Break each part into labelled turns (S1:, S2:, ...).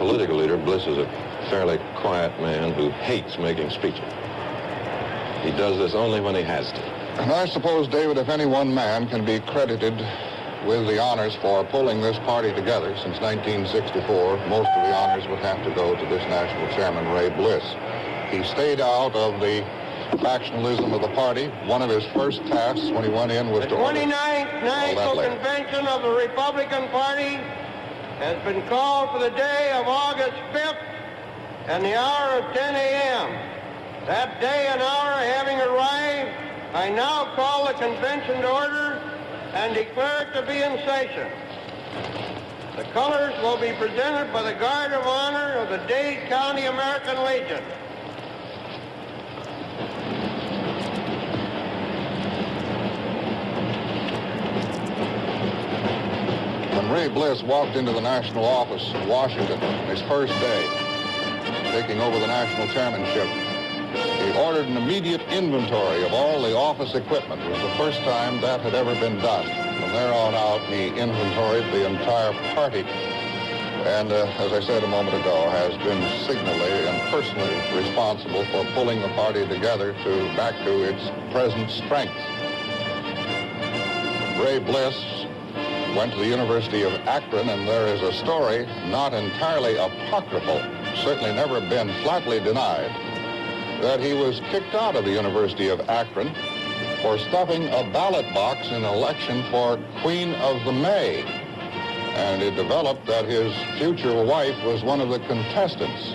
S1: political leader, Bliss is a fairly quiet man who hates making speeches. He does this only when he has to.
S2: And I suppose, David, if any one man can be credited with the honors for pulling this party together since 1964, most of the honors would have to go to this national chairman, Ray Bliss. He stayed out of the factionalism of the party. One of his first tasks when he went in was
S3: the 29th National Convention of the Republican Party has been called for the day of August 5th and the hour of 10 a.m. That day and hour having arrived, I now call the convention to order and declare it to be in session. The colors will be presented by the Guard of Honor of the Dade County American Legion.
S2: When Ray Bliss walked into the national office in Washington, his first day, taking over the national chairmanship, he ordered an immediate inventory of all the office equipment. It was the first time that had ever been done. From there on out, he inventoried the entire party. And as I said a moment ago, has been signally and personally responsible for pulling the party together back to its present strength. Ray Bliss went to the University of Akron, and there is a story, not entirely apocryphal, certainly never been flatly denied, that he was kicked out of the University of Akron for stuffing a ballot box in an election for Queen of the May. And it developed that his future wife was one of the contestants.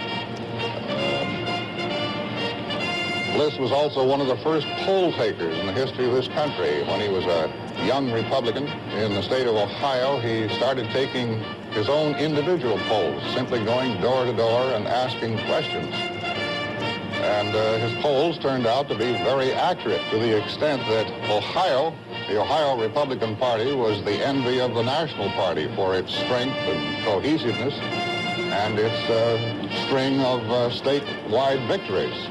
S2: Bliss was also one of the first poll takers in the history of this country. When he was a young Republican in the state of Ohio, he started taking his own individual polls, simply going door to door and asking questions. And his polls turned out to be very accurate to the extent that the Ohio Republican Party was the envy of the National Party for its strength and cohesiveness and its string of statewide victories.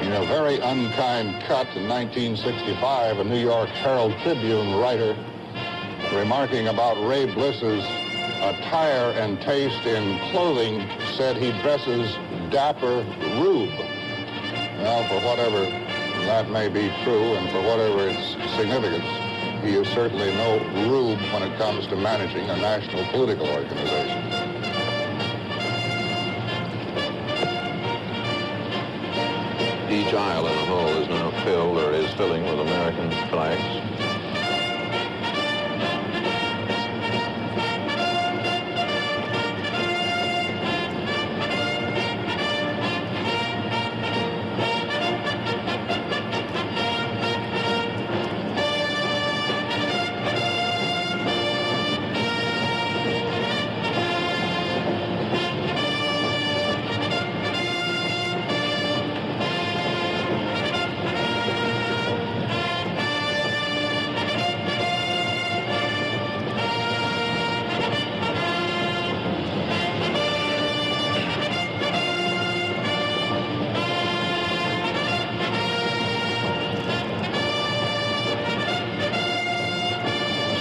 S2: In a very unkind cut in 1965, a New York Herald Tribune writer, remarking about Ray Bliss's attire and taste in clothing, said he dresses dapper rube. Well, for whatever that may be true and for whatever its significance, he is certainly no rube when it comes to managing a national political organization.
S1: Each aisle in the hall is now filled or is filling with American flags.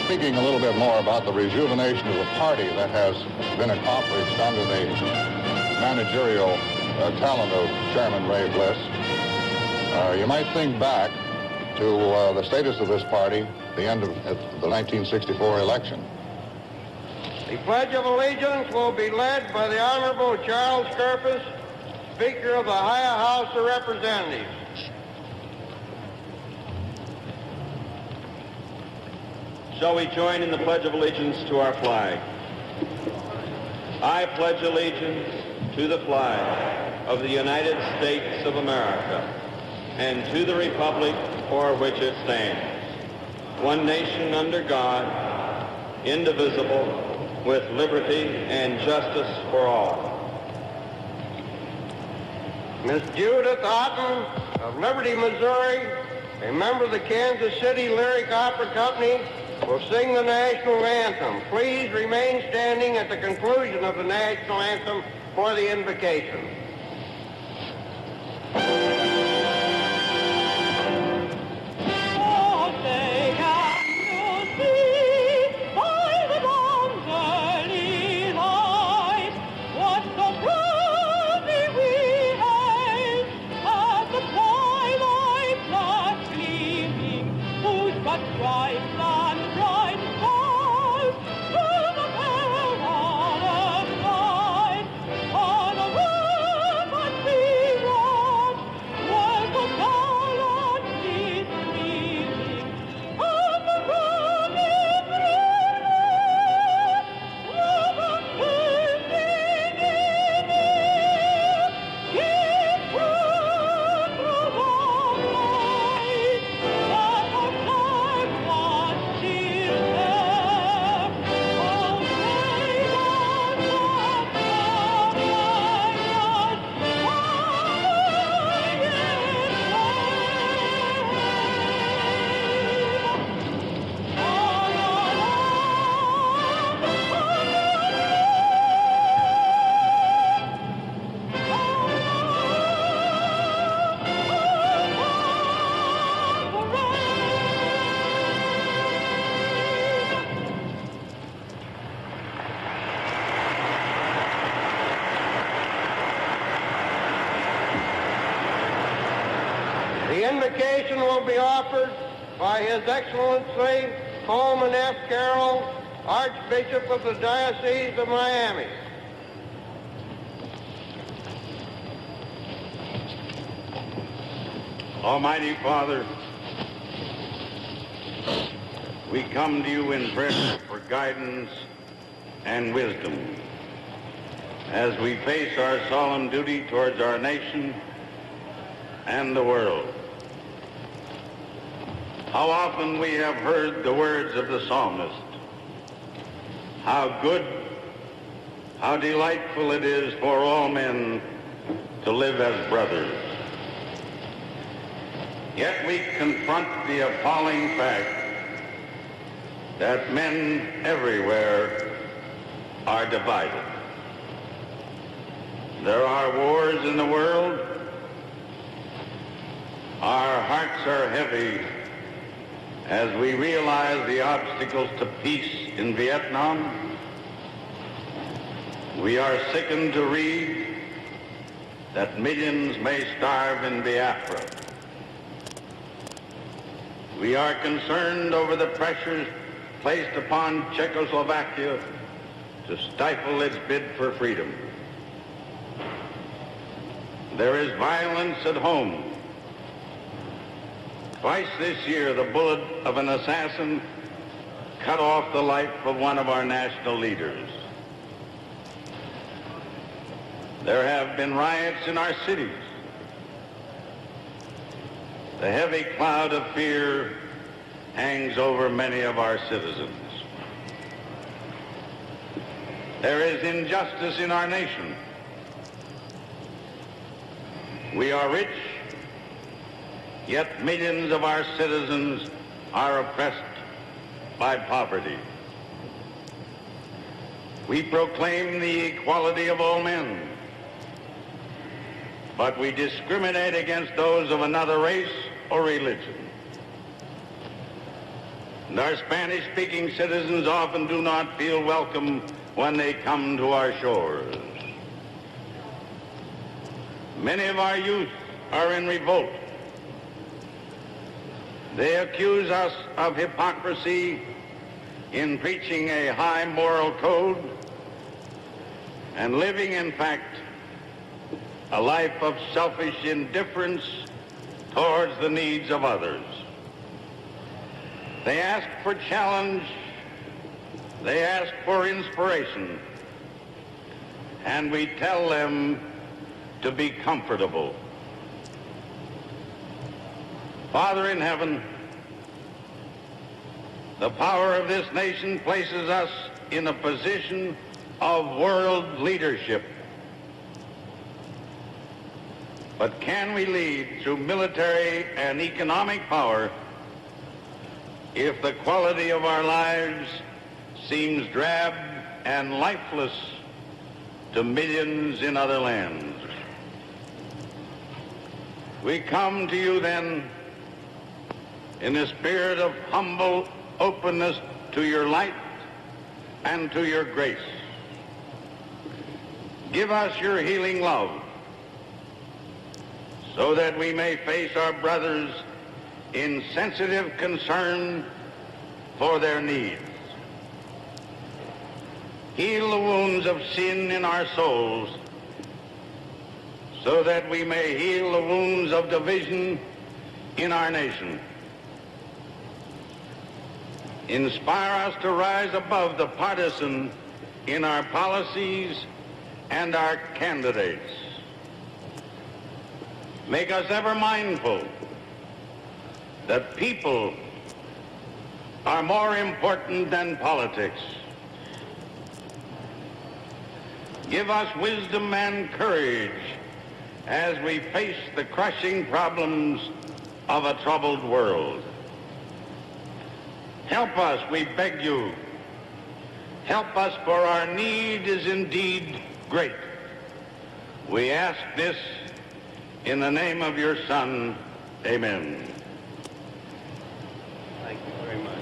S2: Speaking a little bit more about the rejuvenation of the party that has been accomplished under the managerial talent of Chairman Ray Bliss, you might think back to the status of this party at the end of the 1964 election.
S3: The Pledge of Allegiance will be led by the Honorable Charles Kerpis, Speaker of the Ohio House of Representatives.
S4: Shall we join in the Pledge of Allegiance to our flag? I pledge allegiance to the flag of the United States of America and to the republic for which it stands, one nation under God, indivisible, with liberty and justice for all.
S3: Miss Judith Otten of Liberty, Missouri, a member of the Kansas City Lyric Opera Company, will sing the national anthem. Please remain standing at the conclusion of the national anthem for the invocation.
S5: Can you see by the dawn's early light
S3: communication will be offered by His Excellency Coleman F. Carroll, Archbishop of the Diocese of Miami.
S4: Almighty Father, we come to you in prayer for guidance and wisdom as we face our solemn duty towards our nation and the world. How often we have heard the words of the psalmist, how good, how delightful it is for all men to live as brothers. Yet we confront the appalling fact that men everywhere are divided. There are wars in the world. Our hearts are heavy as we realize the obstacles to peace in Vietnam. We are sickened to read that millions may starve in Biafra. We are concerned over the pressures placed upon Czechoslovakia to stifle its bid for freedom. There is violence at home. Twice this year, the bullet of an assassin cut off the life of one of our national leaders. There have been riots in our cities. The heavy cloud of fear hangs over many of our citizens. There is injustice in our nation. We are rich, yet millions of our citizens are oppressed by poverty. We proclaim the equality of all men, but we discriminate against those of another race or religion. And our Spanish-speaking citizens often do not feel welcome when they come to our shores. Many of our youth are in revolt. They accuse us of hypocrisy in preaching a high moral code and living, in fact, a life of selfish indifference towards the needs of others. They ask for challenge, they ask for inspiration, and we tell them to be comfortable. Father in heaven, the power of this nation places us in a position of world leadership. But can we lead through military and economic power if the quality of our lives seems drab and lifeless to millions in other lands? We come to you then in a spirit of humble openness to your light and to your grace. Give us your healing love so that we may face our brothers in sensitive concern for their needs. Heal the wounds of sin in our souls so that we may heal the wounds of division in our nation. Inspire us to rise above the partisan in our policies and our candidates. Make us ever mindful that people are more important than politics. Give us wisdom and courage as we face the crushing problems of a troubled world. Help us, we beg you. Help us, for our need is indeed great. We ask this in the name of your Son. Amen.
S3: Thank you very much.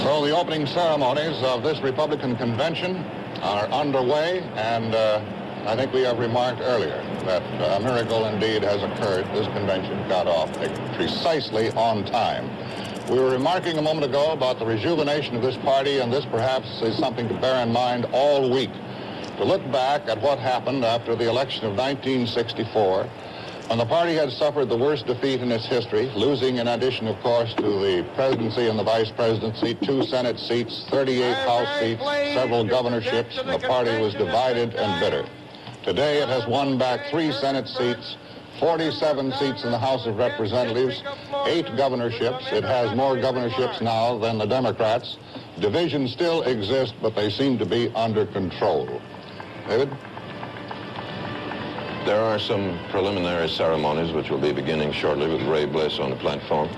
S2: So Well, the opening ceremonies of this Republican convention are underway, and I think we have remarked earlier that a miracle indeed has occurred. This convention got off precisely on time. We were remarking a moment ago about the rejuvenation of this party, and this perhaps is something to bear in mind all week. To look back at what happened after the election of 1964, when the party had suffered the worst defeat in its history, losing in addition, of course, to the presidency and the vice presidency, 2 Senate seats, 38 House seats, several governorships, and the party was divided and bitter. Today it has won back 3 Senate seats, 47 seats in the House of Representatives, 8 governorships. It has more governorships now than the Democrats. Divisions still exist, but they seem to be under control. David?
S1: There are some preliminary ceremonies which will be beginning shortly with Ray Bliss on the platform.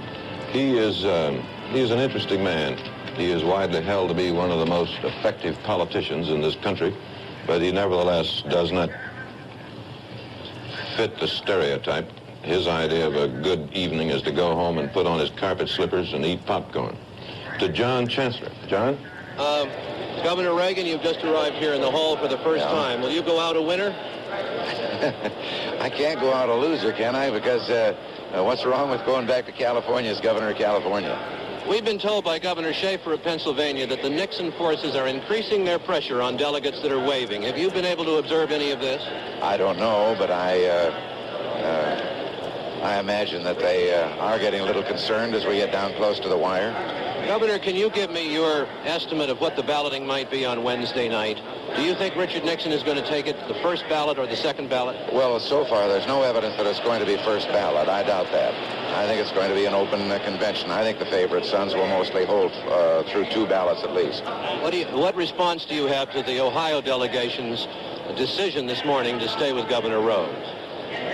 S1: He is an interesting man. He is widely held to be one of the most effective politicians in this country, but he nevertheless does not fit the stereotype. His idea of a good evening is to go home and put on his carpet slippers and eat popcorn. To John Chancellor. John?
S6: Governor Reagan, you've just arrived here in the hall for the first time. Will you go out a winner?
S7: I can't go out a loser, can I? Because what's wrong with going back to California as governor of California?
S6: We've been told by Governor Schaefer of Pennsylvania that the Nixon forces are increasing their pressure on delegates that are waving. Have you been able to observe any of this?
S7: I don't know, but I imagine that they are getting a little concerned as we get down close to the wire.
S6: Governor, can you give me your estimate of what the balloting might be on Wednesday night? Do you think Richard Nixon is going to take it the first ballot or the second ballot?
S7: Well, so far there's no evidence that it's going to be first ballot. I doubt that. I think it's going to be an open convention. I think the favorite sons will mostly hold through 2 ballots at least.
S6: What response do you have to the Ohio delegation's decision this morning to stay with Governor Rhodes?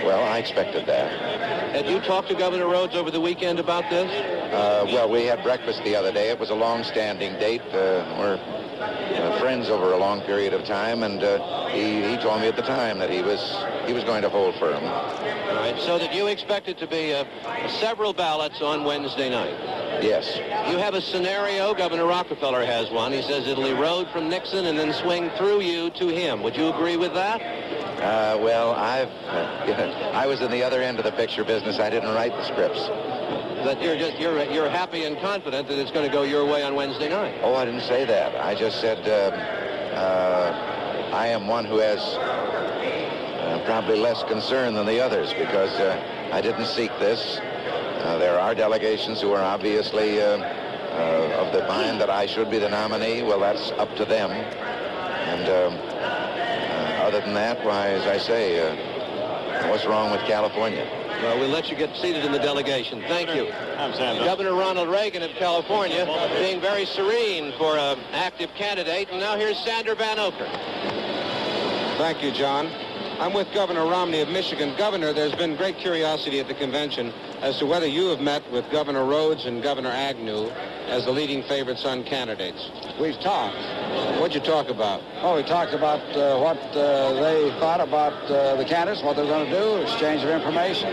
S7: Well, I expected that.
S6: Had you talked to Governor Rhodes over the weekend about this?
S7: Well, we had breakfast the other day. It was a long-standing date. We're friends over a long period of time, and he told me at the time that he was going to hold firm.
S6: All right, so that you expect it to be several ballots on Wednesday night?
S7: Yes.
S6: You have a scenario. Governor Rockefeller has one. He says it'll erode from Nixon and then swing through you to him. Would you agree with that?
S7: Well, I was in the other end of the picture business. I didn't write the scripts.
S6: That you're happy and confident that it's going to go your way on Wednesday night.
S7: Oh, I didn't say that. I just said I am one who has probably less concern than the others because I didn't seek this. There are delegations who are obviously of the mind that I should be the nominee. Well, that's up to them. And other than that, why, as I say, what's wrong with California?
S6: Well, we'll let you get seated in the delegation. Thank you. Governor Ronald Reagan of California being very serene for an active candidate. And now here's Sander Van Oker.
S5: Thank you, John. I'm with Governor Romney of Michigan. Governor, there's been great curiosity at the convention as to whether you have met with Governor Rhodes and Governor Agnew as the leading favorite son candidates.
S8: We've talked.
S5: What'd you talk about?
S8: Oh, we talked about what they thought about the candidates, what they're going to do, exchange of information.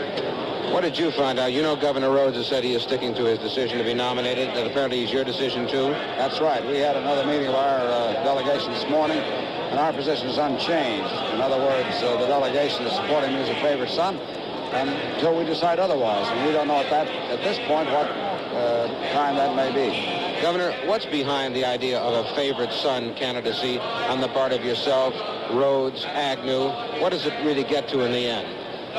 S5: What did you find out? You know Governor Rhodes has said he is sticking to his decision to be nominated, and apparently it's your decision too?
S8: That's right. We had another meeting of our delegation this morning, and our position is unchanged. In other words, the delegation is supporting me as a favorite son until we decide otherwise. And we don't know at this point what time that may be.
S5: Governor, what's behind the idea of a favorite son candidacy on the part of yourself, Rhodes, Agnew? What does it really get to in the end?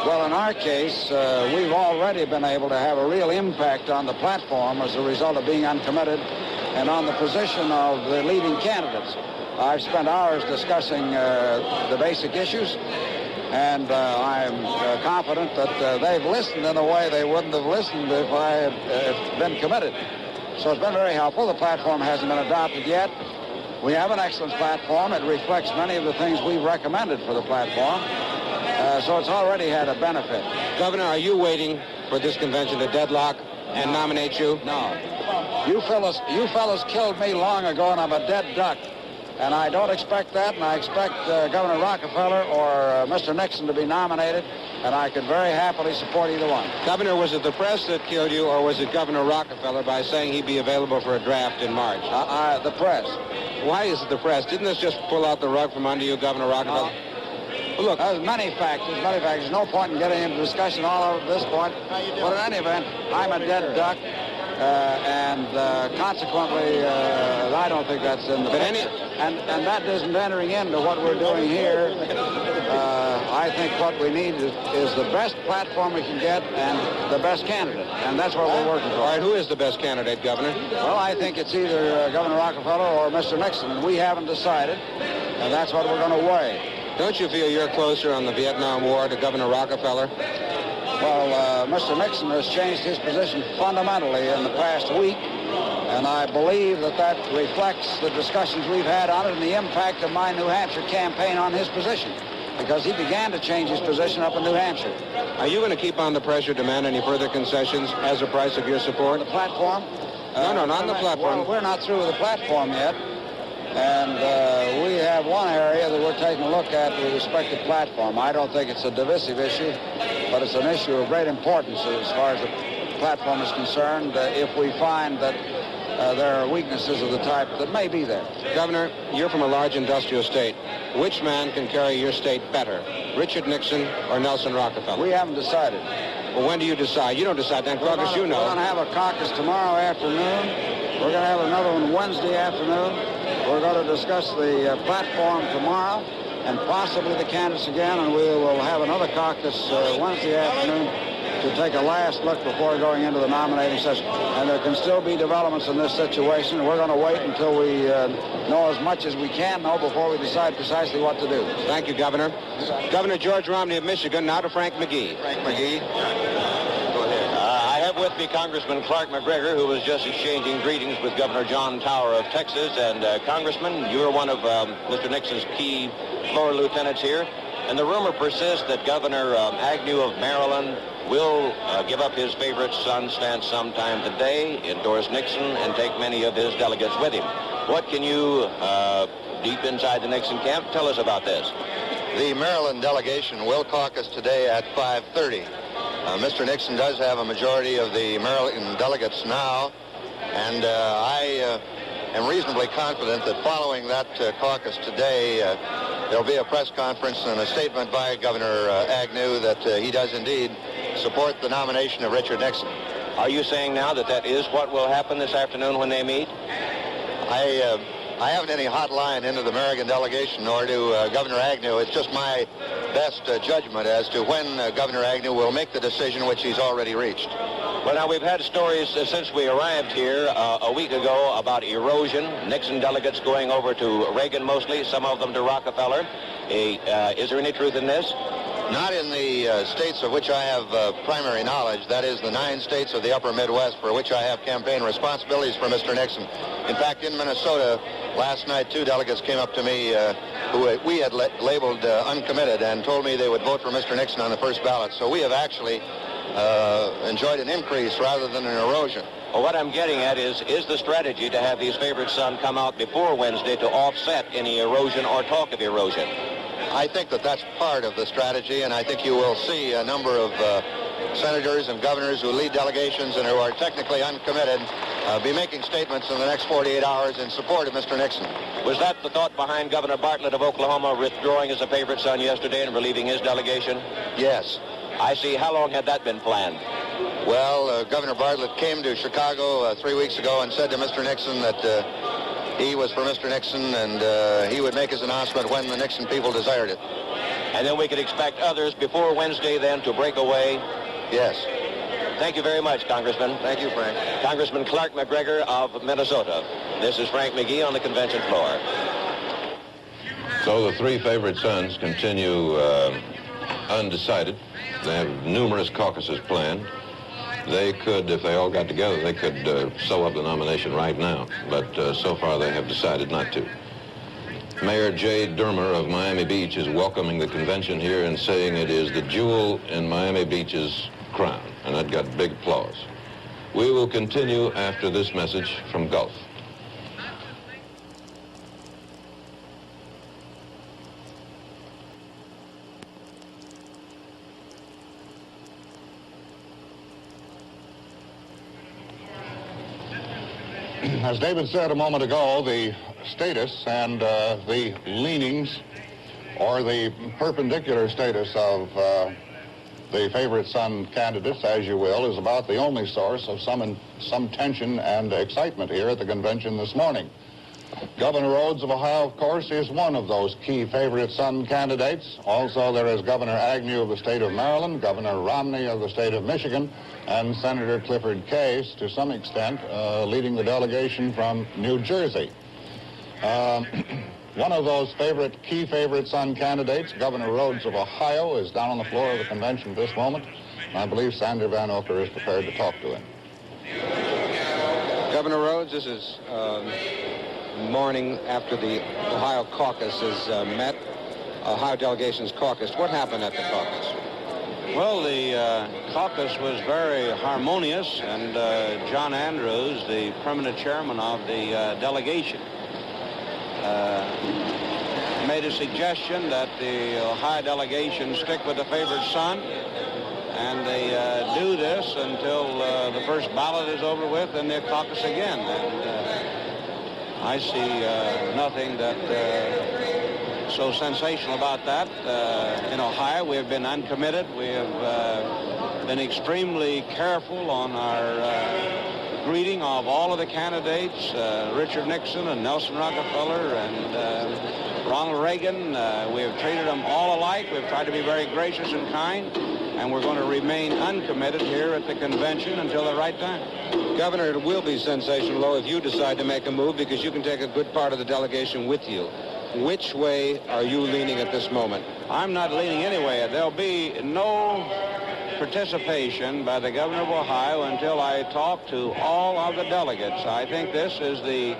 S8: Well, in our case, we've already been able to have a real impact on the platform as a result of being uncommitted and on the position of the leading candidates. I've spent hours discussing the basic issues, and I'm confident that they've listened in a way they wouldn't have listened if I had been committed. So it's been very helpful. The platform hasn't been adopted yet. We have an excellent platform. It reflects many of the things we've recommended for the platform. So it's already had a benefit.
S5: Governor, are you waiting for this convention to deadlock and nominate you?
S8: No. You fellas killed me long ago, and I'm a dead duck. And I don't expect that, and I expect Governor Rockefeller or Mr. Nixon to be nominated, and I could very happily support either one.
S5: Governor, was it the press that killed you, or was it Governor Rockefeller by saying he'd be available for a draft in March?
S8: The press.
S5: Why is it the press? Didn't this just pull out the rug from under you, Governor Rockefeller?
S8: Well, look, there's many factors. There's no point in getting into discussion all over this point. But in any event, I'm a dead duck, and consequently, I don't think that's in the picture. And that isn't entering into what we're doing here. I think what we need is the best platform we can get and the best candidate, and that's what we're working for.
S5: All right, who is the best candidate, Governor?
S8: Well, I think it's either Governor Rockefeller or Mr. Nixon, and we haven't decided, and that's what we're going to weigh.
S5: Don't you feel you're closer on the Vietnam War to Governor Rockefeller?
S8: Well, Mr. Nixon has changed his position fundamentally in the past week, and I believe that reflects the discussions we've had on it and the impact of my New Hampshire campaign on his position, because he began to change his position up in New Hampshire.
S5: Are you going to keep on the pressure, demand any further concessions as a price of your support?
S8: The platform?
S5: No, not on the platform.
S8: Well, we're not through with the platform yet. And we have one area that we're taking a look at with respect to platform. I don't think it's a divisive issue, but it's an issue of great importance as far as the platform is concerned, if we find that there are weaknesses of the type that may be there.
S5: Governor, you're from a large industrial state. Which man can carry your state better, Richard Nixon or Nelson Rockefeller?
S8: We haven't decided.
S5: Well, when do you decide? You don't decide then, caucus, you know.
S8: We're going to have a caucus tomorrow afternoon. We're going to have another one Wednesday afternoon. We're going to discuss the platform tomorrow and possibly the candidates again, and we will have another caucus Wednesday afternoon to take a last look before going into the nominating session. And there can still be developments in this situation. We're going to wait until we know as much as we can know before we decide precisely what to do.
S5: Thank you, Governor. Governor George Romney of Michigan, now to Frank McGee.
S9: Frank McGee. I have with me Congressman Clark McGregor, who was just exchanging greetings with Governor John Tower of Texas. And Congressman, you are one of Mr. Nixon's key floor lieutenants here. And the rumor persists that Governor Agnew of Maryland will give up his favorite son stance sometime today, endorse Nixon, and take many of his delegates with him. What can you, deep inside the Nixon camp, tell us about this?
S2: The Maryland delegation will caucus today at 5:30. Mr. Nixon does have a majority of the Maryland delegates now, and I am reasonably confident that following that caucus today, there'll be a press conference and a statement by Governor Agnew that he does indeed support the nomination of Richard Nixon.
S9: Are you saying now that that is what will happen this afternoon when they meet?
S2: I haven't any hot line into the American delegation, nor do Governor Agnew. It's just my best judgment as to when Governor Agnew will make the decision which he's already reached.
S9: Well, now, we've had stories since we arrived here a week ago about erosion, Nixon delegates going over to Reagan mostly, some of them to Rockefeller. Is there any truth in this?
S2: Not in the states of which I have primary knowledge, that is the 9 states of the upper Midwest for which I have campaign responsibilities for Mr. Nixon. In fact, in Minnesota, last night 2 delegates came up to me who we had labeled uncommitted and told me they would vote for Mr. Nixon on the first ballot. So we have actually enjoyed an increase rather than an erosion.
S9: Well, what I'm getting at is the strategy to have his favorite son come out before Wednesday to offset any erosion or talk of erosion?
S2: I think that that's part of the strategy, and I think you will see a number of senators and governors who lead delegations and who are technically uncommitted be making statements in the next 48 hours in support of Mr. Nixon.
S9: Was that the thought behind Governor Bartlett of Oklahoma withdrawing as a favorite son yesterday and relieving his delegation?
S2: Yes.
S9: I see. How long had that been planned?
S2: Well, Governor Bartlett came to Chicago 3 weeks ago and said to Mr. Nixon that he was for Mr. Nixon, and he would make his announcement when the Nixon people desired it.
S9: And then we could expect others before Wednesday then to break away?
S2: Yes.
S9: Thank you very much, Congressman.
S2: Thank you, Frank.
S9: Congressman Clark McGregor of Minnesota. This is Frank McGee on the convention floor.
S1: So the 3 favorite sons continue undecided. They have numerous caucuses planned. They could, if they all got together, they could sew up the nomination right now. But so far they have decided not to. Mayor Jay Dermer of Miami Beach is welcoming the convention here and saying it is the jewel in Miami Beach's crown. And that got big applause. We will continue after this message from Gulf.
S2: As David said a moment ago, the status and the leanings or the perpendicular status of the favorite son candidates, as you will, is about the only source of some tension and excitement here at the convention this morning. Governor Rhodes of Ohio, of course, is one of those key favorite son candidates. Also, there is Governor Agnew of the state of Maryland, Governor Romney of the state of Michigan, and Senator Clifford Case, to some extent, leading the delegation from New Jersey. One of those key favorite son candidates, Governor Rhodes of Ohio, is down on the floor of the convention at this moment, and I believe Sander Van Ocker is prepared to talk to him.
S5: Governor Rhodes, this is morning after the Ohio caucus has met, Ohio delegation's caucus. What happened at the caucus?
S10: Well, the caucus was very harmonious, and John Andrews, the permanent chairman of the delegation, made a suggestion that the Ohio delegation stick with the favorite son, and they do this until the first ballot is over with, and they caucus again. And I see nothing that so sensational about that. In Ohio, we have been uncommitted. We have been extremely careful on our greeting of all of the candidates, Richard Nixon and Nelson Rockefeller and Ronald Reagan. We have treated them all alike. We've tried to be very gracious and kind, and we're going to remain uncommitted here at the convention until the right time.
S5: Governor, it will be sensational, though, if you decide to make a move, because you can take a good part of the delegation with you. Which way are you leaning at this moment?
S10: I'm not leaning anyway. There'll be no participation by the governor of Ohio until I talk to all of the delegates. I think this is the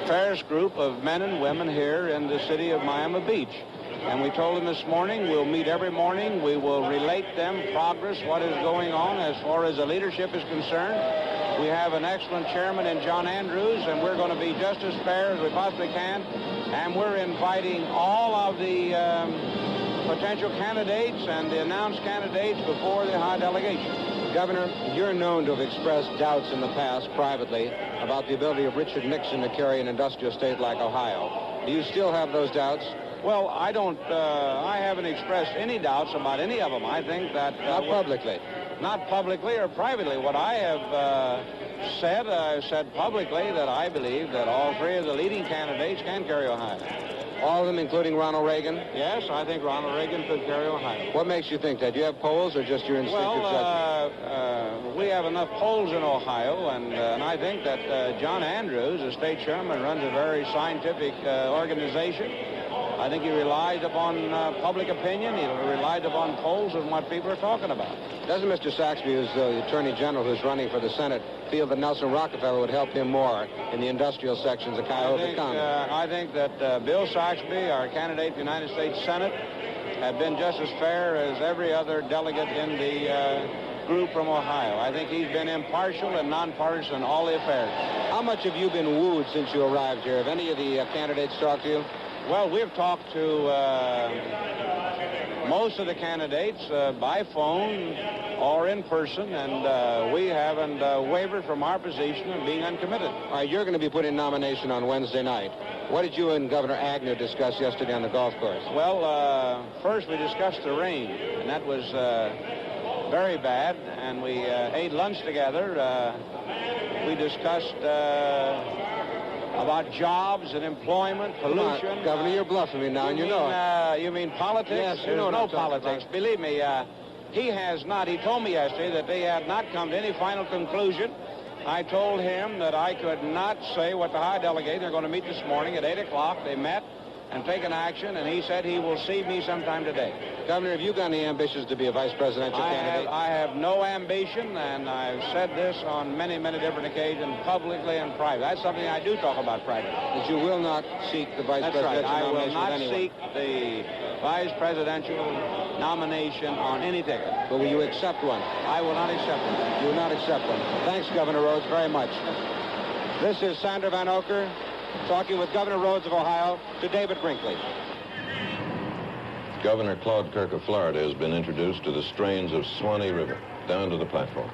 S10: fairest group of men and women here in the city of Miami Beach. And we told them this morning, we'll meet every morning. We will relate them progress, what is going on as far as the leadership is concerned. We have an excellent chairman in John Andrews, and we're going to be just as fair as we possibly can. And we're inviting all of the potential candidates and the announced candidates before the Ohio delegation.
S5: Governor, you're known to have expressed doubts in the past privately about the ability of Richard Nixon to carry an industrial state like Ohio. Do you still have those doubts?
S10: Well, I haven't expressed any doubts about any of them. I think that...
S5: Not publicly.
S10: Not publicly or privately. What I have said, I've said publicly that I believe that all three of the leading candidates can carry Ohio.
S5: All of them, including Ronald Reagan?
S10: Yes, I think Ronald Reagan could carry Ohio.
S5: What makes you think that? Do you have polls or just your instinctive judgment?
S10: We have enough polls in Ohio, and I think that John Andrews, the state chairman, runs a very scientific organization. I think he relies upon public opinion. He relies upon polls and what people are talking about.
S5: Doesn't Mr. Saxby, who's the Attorney General who's running for the Senate, feel that Nelson Rockefeller would help him more in the industrial sections of Cuyahoga County?
S10: I think that Bill Saxby, our candidate for the United States Senate, have been just as fair as every other delegate in the group from Ohio. I think he's been impartial and nonpartisan in all the affairs.
S5: How much have you been wooed since you arrived here? Have any of the candidates talked to you?
S10: Well, we've talked to most of the candidates by phone or in person, and we haven't wavered from our position of being uncommitted.
S5: All right, you're going to be put in nomination on Wednesday night. What did you and Governor Agnew discuss yesterday on the golf course?
S10: Well, first we discussed the rain, and that was very bad, and we ate lunch together. We discussed about jobs and employment, pollution.
S5: Governor, you're bluffing me now, and you know it.
S10: You mean politics?
S5: Yes,
S10: There's no politics.
S5: About.
S10: Believe me, he has not. He told me yesterday that they had not come to any final conclusion. I told him that I could not say what the Ohio delegate, they're going to meet this morning at 8 o'clock. They met and taken action, and he said he will see me sometime today.
S5: Governor, have you got any ambitions to be a vice presidential candidate?
S10: I have no ambition, and I've said this on many, many different occasions, publicly and private. That's something I do talk about privately.
S5: But you will not seek the vice presidential nomination with anyone?
S10: I will not seek the vice presidential nomination on any ticket.
S5: But will you accept one?
S10: I will not accept one.
S5: You will not accept one. Thanks, Governor Rhodes, very much. This is Sander Van Ocker talking with Governor Rhodes of Ohio to David Brinkley.
S1: Governor Claude Kirk of Florida has been introduced to the strains of Swanee River. Down to the platform.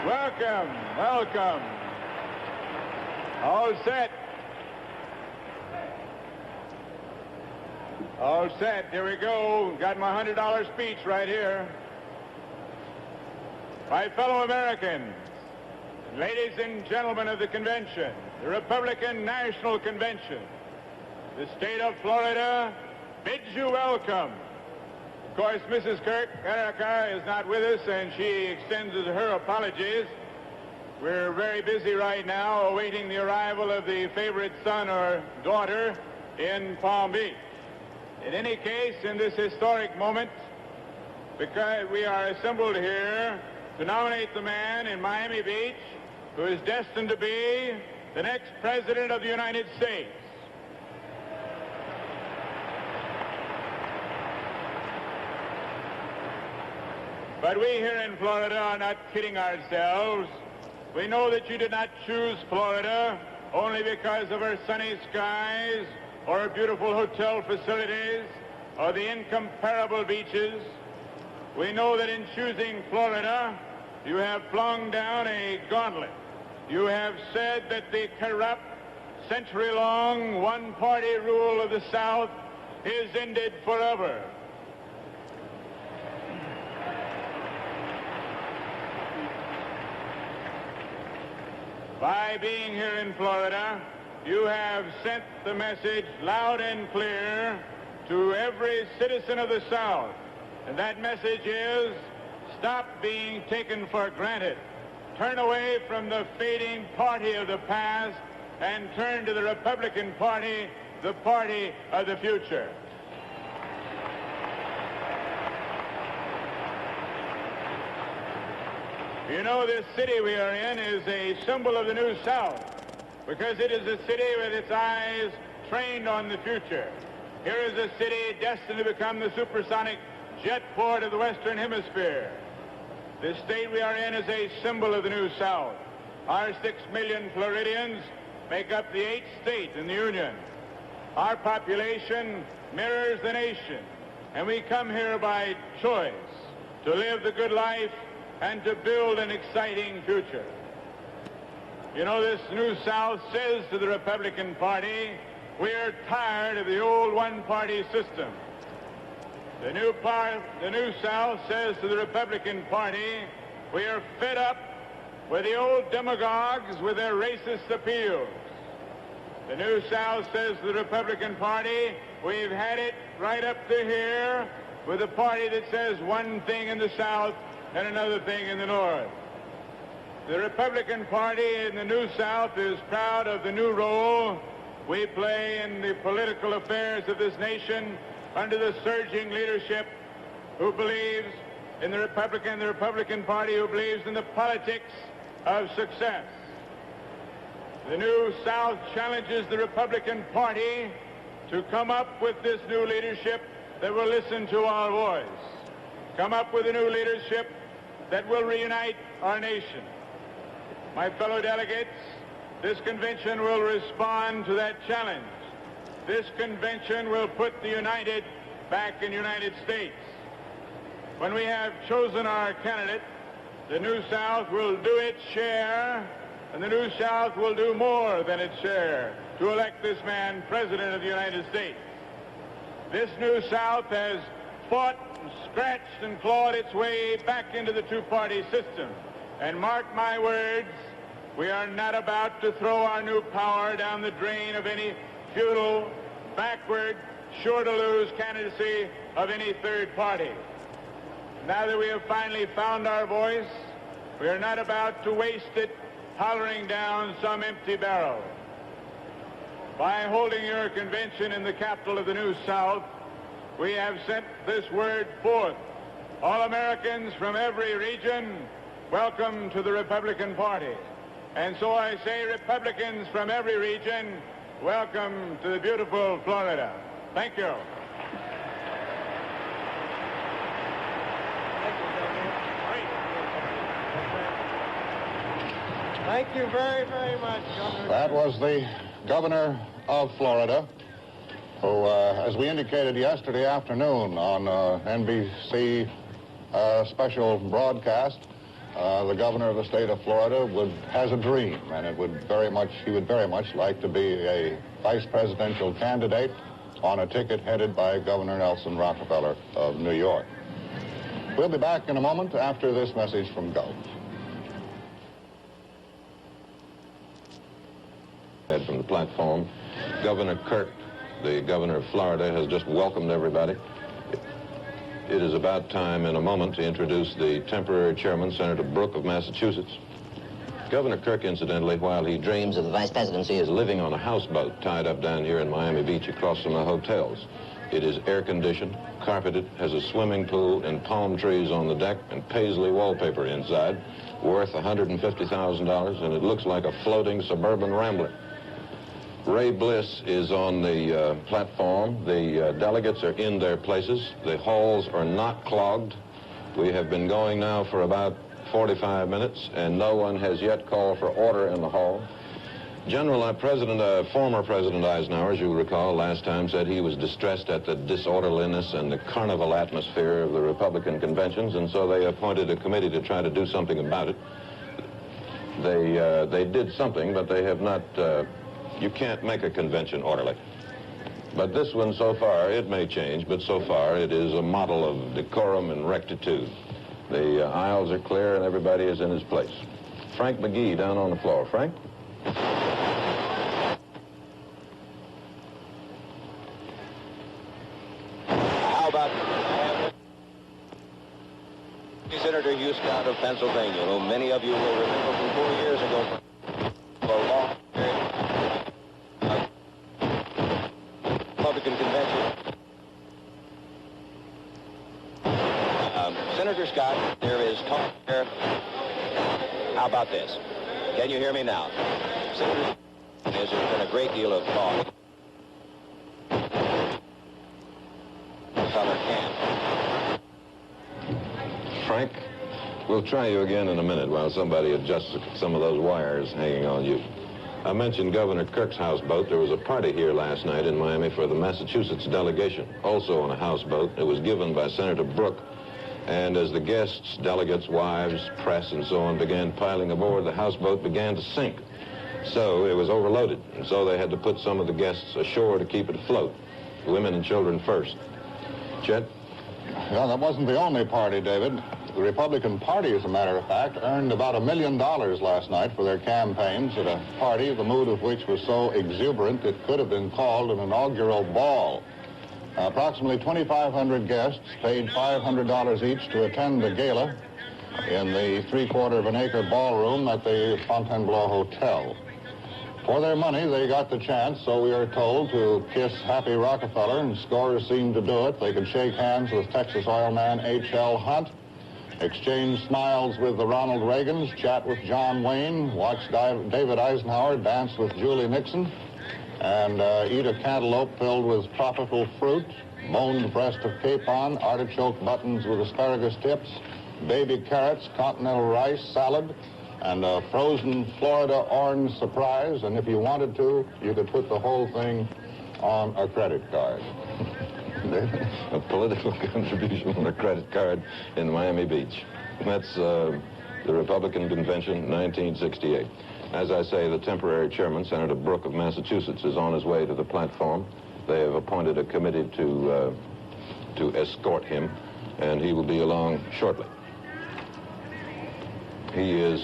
S11: Welcome, welcome. All set. All set. Here we go. Got my $100 speech right here. My fellow Americans, ladies and gentlemen of the convention, the Republican National Convention, the state of Florida bids you welcome. Of course, Mrs. Kirk, Erica, is not with us, and she extends her apologies. We're very busy right now awaiting the arrival of the favorite son or daughter in Palm Beach. In any case, in this historic moment, because we are assembled here to nominate the man in Miami Beach who is destined to be the next president of the United States. But we here in Florida are not kidding ourselves. We know that you did not choose Florida only because of her sunny skies or her beautiful hotel facilities or the incomparable beaches. We know that in choosing Florida, you have flung down a gauntlet. You have said that the corrupt, century-long, one-party rule of the South is ended forever. By being here in Florida, you have sent the message loud and clear to every citizen of the South. And that message is, stop being taken for granted. Turn away from the fading party of the past and turn to the Republican Party, the party of the future. You know, this city we are in is a symbol of the New South because it is a city with its eyes trained on the future. Here is a city destined to become the supersonic jet port of the Western Hemisphere. This state we are in is a symbol of the New South. Our 6 million Floridians make up the 8th state in the Union. Our population mirrors the nation, and we come here by choice to live the good life and to build an exciting future. You know, this New South says to the Republican Party, we're tired of the old one-party system. The New South says to the Republican Party, we are fed up with the old demagogues with their racist appeals. The New South says to the Republican Party, we've had it right up to here with a party that says one thing in the South and another thing in the North. The Republican Party in the New South is proud of the new role we play in the political affairs of this nation under the surging leadership who believes in the Republican Party who believes in the politics of success. The New South challenges the Republican Party to come up with this new leadership that will listen to our voice. Come up with a new leadership that will reunite our nation. My fellow delegates, this convention will respond to that challenge. This convention will put the United back in the United States. When we have chosen our candidate, the New South will do its share, and the New South will do more than its share to elect this man President of the United States. This New South has fought and scratched and clawed its way back into the two-party system. And mark my words, we are not about to throw our new power down the drain of any futile, backward, sure-to-lose candidacy of any third party. Now that we have finally found our voice, we are not about to waste it hollering down some empty barrel. By holding your convention in the capital of the New South, we have sent this word forth. All Americans from every region, welcome to the Republican Party. And so I say, Republicans from every region, welcome to the beautiful Florida. Thank you.
S3: Thank you very, very much, Governor.
S2: That was the governor of Florida, who, as we indicated yesterday afternoon on NBC special broadcast, the governor of the state of Florida has a dream, and he would very much like to be a vice presidential candidate on a ticket headed by Governor Nelson Rockefeller of New York. We'll be back in a moment after this message from Gulf.
S1: From the platform, Governor Kirk, the governor of Florida, has just welcomed everybody. It is about time in a moment to introduce the temporary chairman, Senator Brooke of Massachusetts. Governor Kirk, incidentally, while he dreams of the vice presidency, is living on a houseboat tied up down here in Miami Beach across from the hotels. It is air-conditioned, carpeted, has a swimming pool and palm trees on the deck and paisley wallpaper inside, worth $150,000, and it looks like a floating suburban rambler. Ray Bliss is on the platform. The delegates are in their places. The halls are not clogged. We have been going now for about 45 minutes, and no one has yet called for order in the hall. Former President Eisenhower, as you recall, last time said he was distressed at the disorderliness and the carnival atmosphere of the Republican conventions, and so they appointed a committee to try to do something about it. They did something, but they have not... You can't make a convention orderly. But this one, so far, it may change, but so far it is a model of decorum and rectitude. The aisles are clear and everybody is in his place. Frank McGee down on the floor. Frank?
S9: How about Senator Hugh Scott of Pennsylvania, whom many of you will remember from 4 years ago for a long period. Republican convention. Senator Scott, there is talk here. How about this? Can you hear me now? Senator, there's been a great deal of talk. Summer camp.
S1: Frank, we'll try you again in a minute while somebody adjusts some of those wires hanging on you. I mentioned Governor Kirk's houseboat. There was a party here last night in Miami for the Massachusetts delegation, also on a houseboat. It was given by Senator Brooke. And as the guests, delegates, wives, press, and so on began piling aboard, the houseboat began to sink. So it was overloaded, and so they had to put some of the guests ashore to keep it afloat. Women and children first. Chet?
S2: Well, that wasn't the only party, David. The Republican Party, as a matter of fact, earned about $1 million last night for their campaigns at a party, the mood of which was so exuberant it could have been called an inaugural ball. Approximately 2,500 guests paid $500 each to attend the gala in the three-quarter-of-an-acre ballroom at the Fontainebleau Hotel. For their money, they got the chance, so we are told, to kiss Happy Rockefeller, and scores seemed to do it. They could shake hands with Texas oil man H.L. Hunt, exchange smiles with the Ronald Reagans, chat with John Wayne, watch David Eisenhower dance with Julie Nixon, and eat a cantaloupe filled with tropical fruit, boned breast of capon, artichoke buttons with asparagus tips, baby carrots, continental rice salad, and a frozen Florida orange surprise. And if you wanted to, you could put the whole thing on a credit card.
S1: A political contribution on a credit card in Miami Beach. That's the Republican Convention, 1968. As I say, the temporary chairman, Senator Brooke of Massachusetts, is on his way to the platform. They have appointed a committee to escort him, and he will be along shortly. He is,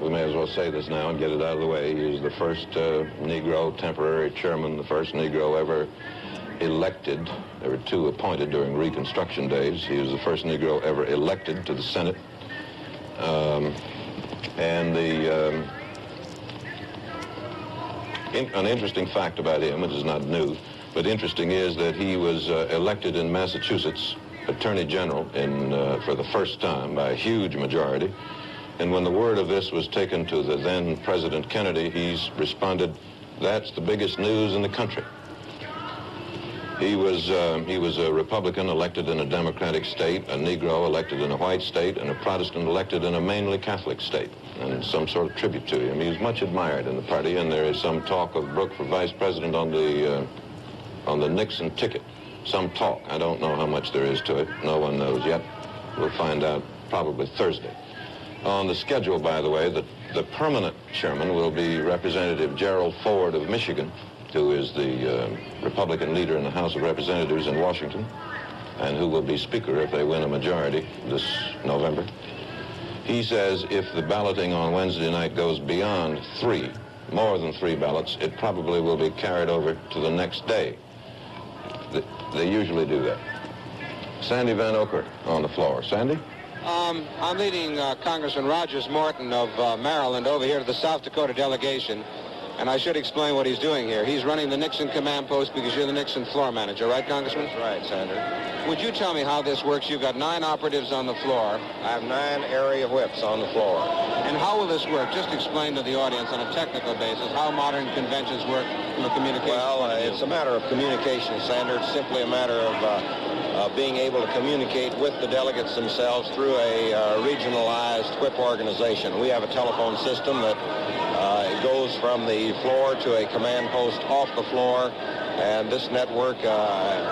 S1: we may as well say this now and get it out of the way, he is the first Negro temporary chairman, the first Negro ever elected. There were two appointed during Reconstruction days. He was the first Negro ever elected to the Senate. An interesting fact about him, which is not new, but interesting, is that he was elected in Massachusetts Attorney General for the first time by a huge majority. And when the word of this was taken to the then President Kennedy, he's responded, "That's the biggest news in the country." He was a Republican elected in a Democratic state, a Negro elected in a white state, and a Protestant elected in a mainly Catholic state, and some sort of tribute to him. He was much admired in the party, and there is some talk of Brooke for vice president on the Nixon ticket. Some talk. I don't know how much there is to it. No one knows yet. We'll find out probably Thursday. On the schedule, by the way, the permanent chairman will be Representative Gerald Ford of Michigan, who is the Republican leader in the House of Representatives in Washington, and who will be Speaker if they win a majority this November. He says if the balloting on Wednesday night goes beyond more than three ballots, it probably will be carried over to the next day. They usually do that. Sandy Van Oker on the floor. Sandy?
S5: I'm leading Congressman Rogers Morton of Maryland over here to the South Dakota delegation, and I should explain what he's doing here. He's running the Nixon command post because you're the Nixon floor manager, right, Congressman?
S7: That's right, Senator.
S5: Would you tell me how this works? You've got 9 operatives on the floor.
S7: I have 9 area whips on the floor.
S5: And how will this work? Just explain to the audience on a technical basis how modern conventions work from a communication point of view.
S7: It's a matter of communication, Senator. It's simply a matter of being able to communicate with the delegates themselves through a regionalized whip organization. We have a telephone system that it goes from the floor to a command post off the floor, and this network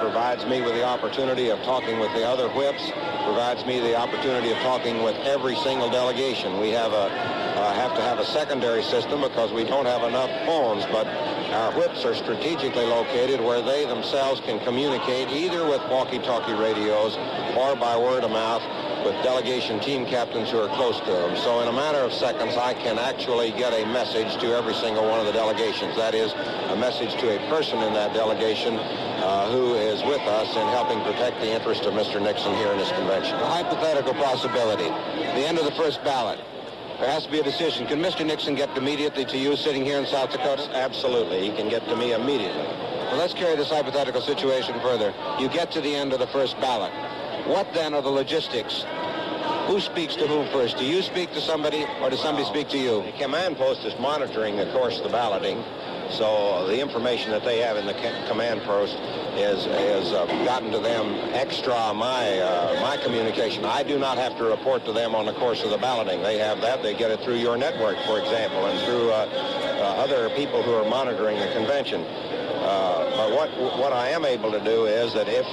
S7: provides me with the opportunity of talking with the other whips, provides me the opportunity of talking with every single delegation. We have to have a secondary system because we don't have enough phones, but our whips are strategically located where they themselves can communicate either with walkie-talkie radios or by word of mouth with delegation team captains who are close to them. So in a matter of seconds, I can actually get a message to every single one of the delegations. That is, a message to a person in that delegation who is with us in helping protect the interest of Mr. Nixon here in this convention.
S5: A hypothetical possibility. The end of the first ballot. There has to be a decision. Can Mr. Nixon get immediately to you sitting here in South Dakota?
S7: Absolutely. He can get to me immediately.
S5: Well, let's carry this hypothetical situation further. You get to the end of the first ballot. What then are the logistics? Who speaks to whom first? Do you speak to somebody, or does somebody speak to you?
S7: The command post is monitoring, of course, the balloting. So the information that they have in the command post is gotten to them extra my communication. I do not have to report to them on the course of the balloting. They have that. They get it through your network, for example, and through other people who are monitoring the convention. But what I am able to do is that if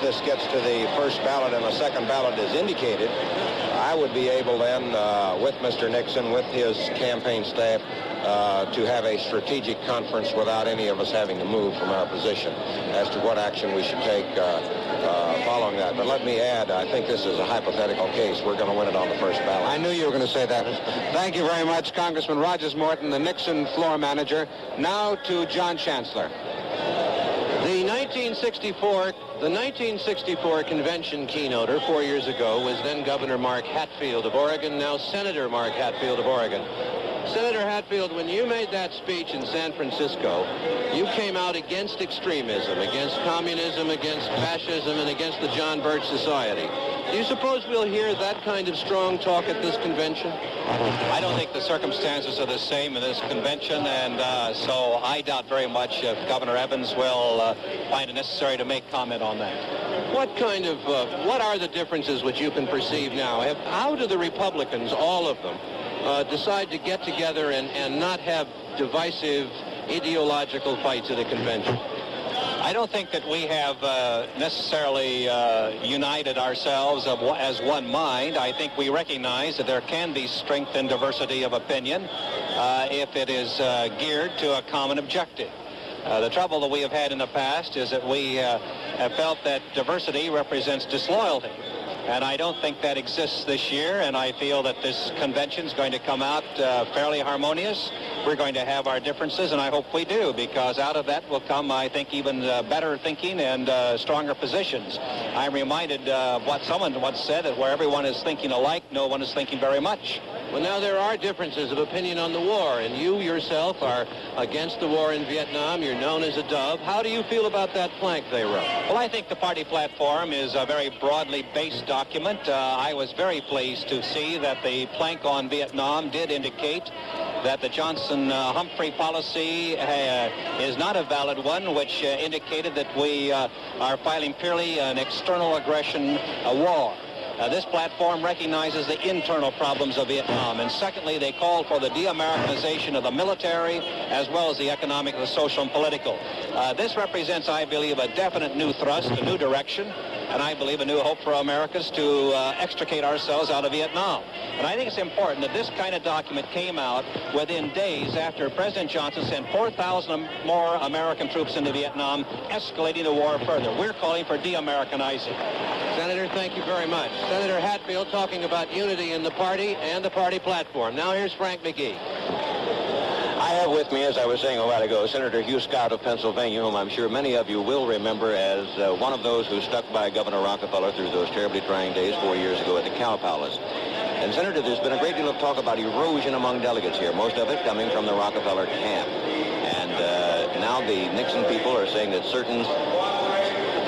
S7: this gets to the first ballot and the second ballot is indicated, I would be able then, with Mr. Nixon, with his campaign staff, to have a strategic conference without any of us having to move from our position as to what action we should take following that. But let me add, I think this is a hypothetical case. We're going to win it on the first ballot.
S5: I knew you were going to say that. Thank you very much, Congressman Rogers Morton, the Nixon floor manager. Now to John Chancellor.
S6: The 1964 convention keynoter 4 years ago was then Governor Mark Hatfield of Oregon, now Senator Mark Hatfield of Oregon. Senator Hatfield, when you made that speech in San Francisco, you came out against extremism, against communism, against fascism, and against the John Birch Society. Do you suppose we'll hear that kind of strong talk at this convention?
S12: I don't think the circumstances are the same in this convention, and so I doubt very much if Governor Evans will find it necessary to make comment on that.
S6: What are the differences which you can perceive now? How do the Republicans, all of them, decide to get together and not have divisive ideological fights at a convention?
S12: I don't think that we have necessarily united ourselves as one mind. I think we recognize that there can be strength and diversity of opinion if it is geared to a common objective. The trouble that we have had in the past is that we have felt that diversity represents disloyalty. And I don't think that exists this year, and I feel that this convention is going to come out fairly harmonious. We're going to have our differences, and I hope we do, because out of that will come, I think, even better thinking and stronger positions. I'm reminded of what someone once said, that where everyone is thinking alike, no one is thinking very much.
S6: Well, now there are differences of opinion on the war, and you yourself are against the war in Vietnam. You're known as a dove. How do you feel about that plank they wrote?
S12: Well, I think the party platform is a very broadly based document. I was very pleased to see that the plank on Vietnam did indicate that the Johnson-Humphrey policy is not a valid one, which indicated that we are fighting purely an external aggression war. This platform recognizes the internal problems of Vietnam. And secondly, they called for the de-Americanization of the military as well as the economic, the social, and political. This represents, I believe, a definite new thrust, a new direction. and I believe a new hope for Americans to extricate ourselves out of Vietnam. And I think it's important that this kind of document came out within days after President Johnson sent 4,000 more American troops into Vietnam, escalating the war further. We're calling for de-Americanizing.
S6: Senator, thank you very much. Senator Hatfield talking about unity in the party and the party platform. Now here's Frank McGee.
S9: I have with me, as I was saying a while ago, Senator Hugh Scott of Pennsylvania, whom I'm sure many of you will remember as one of those who stuck by Governor Rockefeller through those terribly trying days 4 years ago at the Cow Palace. And, Senator, there's been a great deal of talk about erosion among delegates here, most of it coming from the Rockefeller camp. And now the Nixon people are saying that certain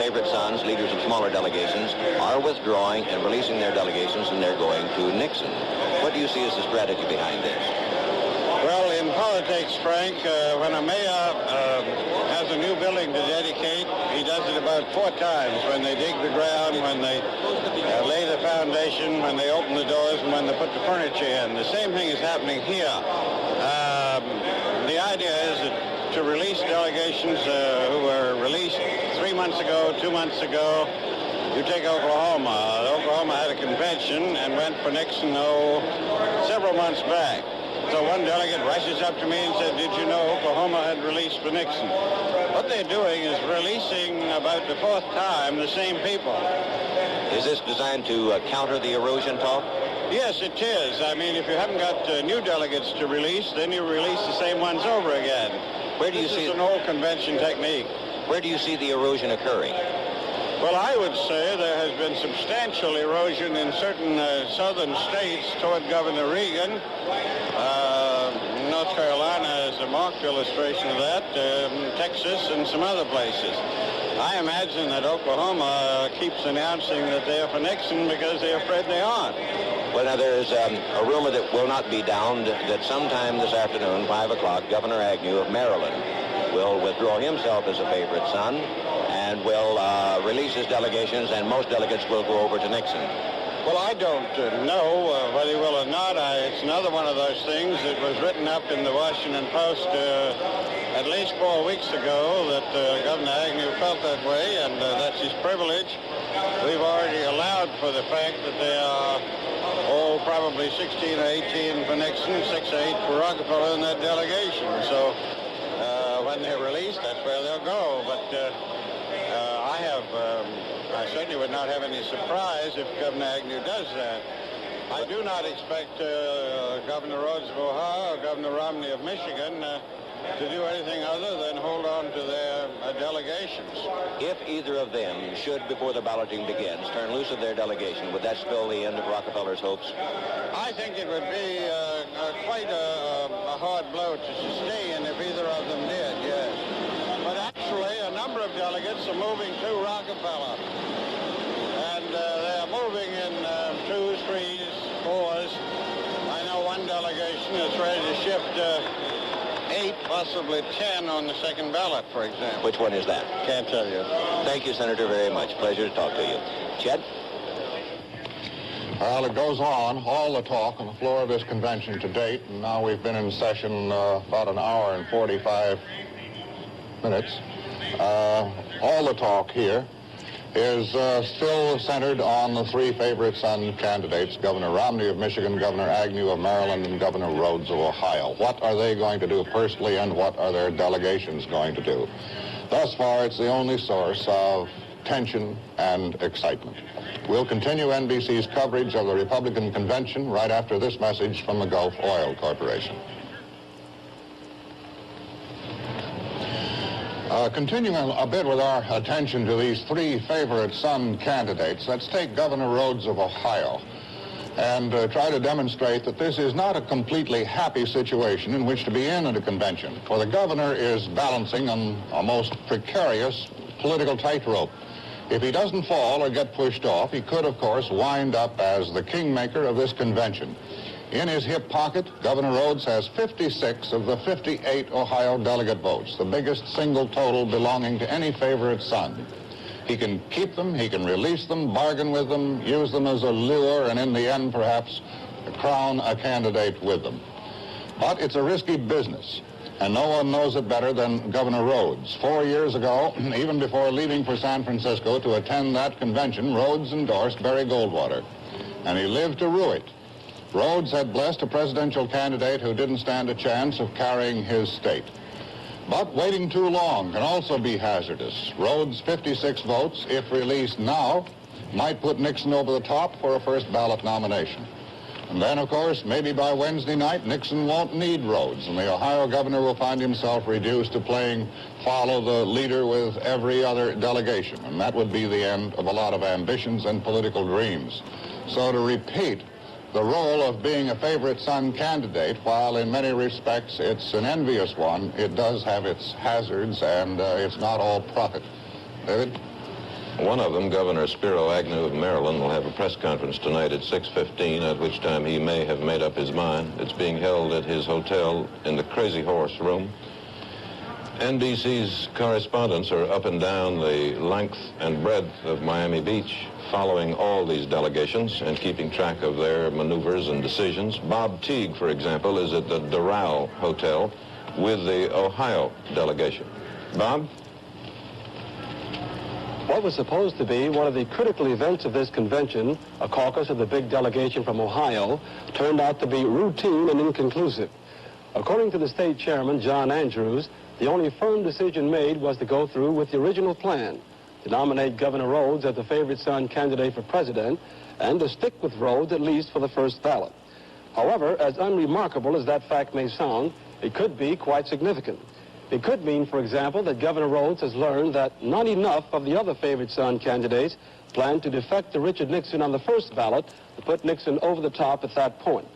S9: favorite sons, leaders of smaller delegations, are withdrawing and releasing their delegations, and they're going to Nixon. What do you see as the strategy behind this?
S10: Well, in politics, Frank, when a mayor has a new building to dedicate, he does it about 4 times, when they dig the ground, when they lay the foundation, when they open the doors, and when they put the furniture in. The same thing is happening here. The idea is that to release delegations who were released 3 months ago, 2 months ago. You take Oklahoma. Oklahoma had a convention and went for Nixon several months back. So one delegate rushes up to me and said, did you know Oklahoma had released for Nixon? What they're doing is releasing about the 4th time the same people.
S9: Is this designed to counter the erosion talk?
S10: Yes, it is. I mean, if you haven't got new delegates to release, then you release the same ones over again.
S9: Where do you see
S10: This is an old convention technique.
S9: Where do you see the erosion occurring?
S10: Well, I would say there has been substantial erosion in certain southern states toward Governor Reagan. North Carolina is a marked illustration of that, Texas and some other places. I imagine that Oklahoma keeps announcing that they're for Nixon because they're afraid they aren't.
S9: Well, now there is a rumor that will not be downed that sometime this afternoon, 5 o'clock, Governor Agnew of Maryland will withdraw himself as a favorite son and will release his delegations, and most delegates will go over to Nixon.
S10: Well, I don't know whether he will or not. It's another one of those things that was written up in the Washington Post at least 4 weeks ago that Governor Agnew felt that way, and that's his privilege. We've already allowed for the fact that there are, probably 16 or 18 for Nixon, 6 or 8 for Rockefeller in that delegation. So when they're released, that's where they'll go. But I certainly would not have any surprise if Governor Agnew does that. I do not expect Governor Rhodes of Ohio or Governor Romney of Michigan to do anything other than hold on to their delegations.
S9: If either of them should, before the balloting begins, turn loose of their delegation, would that spell the end of Rockefeller's hopes?
S10: I think it would be quite a hard blow to sustain if either of them did, yes. But actually, a number of delegates are moving to Rockefeller. And they're moving in 2s, 3s, 4s. I know one delegation is ready to shift 8, possibly 10 on the second ballot, for example.
S9: Which one is that?
S10: Can't tell you.
S9: Thank you, Senator, very much. Pleasure to talk to you. Chet?
S2: Well, it goes on, all the talk on the floor of this convention to date, and now we've been in session about an hour and 45 minutes. All the talk here is still centered on the 3 favorite son candidates, Governor Romney of Michigan, Governor Agnew of Maryland, and Governor Rhodes of Ohio. What are they going to do personally, and what are their delegations going to do? Thus far, it's the only source of tension and excitement. We'll continue NBC's coverage of the Republican convention right after this message from the Gulf Oil Corporation. Continuing a bit with our attention to these 3 favorite son candidates, let's take Governor Rhodes of Ohio and try to demonstrate that this is not a completely happy situation in which to be in at a convention, for the governor is balancing on a most precarious political tightrope. If he doesn't fall or get pushed off, he could, of course, wind up as the kingmaker of this convention. In his hip pocket, Governor Rhodes has 56 of the 58 Ohio delegate votes, the biggest single total belonging to any favorite son. He can keep them, he can release them, bargain with them, use them as a lure, and in the end, perhaps, crown a candidate with them. But it's a risky business. And no one knows it better than Governor Rhodes. 4 years ago, even before leaving for San Francisco to attend that convention, Rhodes endorsed Barry Goldwater, and he lived to rue it. Rhodes had blessed a presidential candidate who didn't stand a chance of carrying his state. But waiting too long can also be hazardous. Rhodes' 56 votes, if released now, might put Nixon over the top for a first ballot nomination. And then, of course, maybe by Wednesday night, Nixon won't need Rhodes, and the Ohio governor will find himself reduced to playing follow the leader with every other delegation, and that would be the end of a lot of ambitions and political dreams. So to repeat, the role of being a favorite son candidate, while in many respects it's an envious one, it does have its hazards, and it's not all profit. David?
S1: One of them, Governor Spiro Agnew of Maryland, will have a press conference tonight at 6:15, at which time he may have made up his mind. It's being held at his hotel in the Crazy Horse Room. NBC's correspondents are up and down the length and breadth of Miami Beach, following all these delegations and keeping track of their maneuvers and decisions. Bob Teague, for example, is at the Doral Hotel with the Ohio delegation. Bob?
S13: What was supposed to be one of the critical events of this convention, a caucus of the big delegation from Ohio, turned out to be routine and inconclusive. According to the state chairman, John Andrews, the only firm decision made was to go through with the original plan, to nominate Governor Rhodes as the favorite son candidate for president, and to stick with Rhodes at least for the first ballot. However, as unremarkable as that fact may sound, it could be quite significant. It could mean, for example, that Governor Rhodes has learned that not enough of the other favorite son candidates planned to defect to Richard Nixon on the first ballot to put Nixon over the top at that point.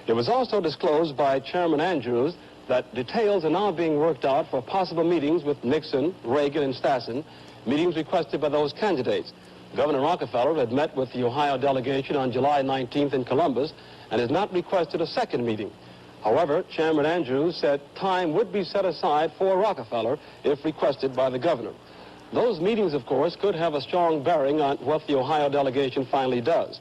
S13: It was also disclosed by Chairman Andrews that details are now being worked out for possible meetings with Nixon, Reagan, and Stassen, meetings requested by those candidates. Governor Rockefeller had met with the Ohio delegation on July 19th in Columbus and has not requested a second meeting. However, Chairman Andrews said time would be set aside for Rockefeller if requested by the governor. Those meetings, of course, could have a strong bearing on what the Ohio delegation finally does.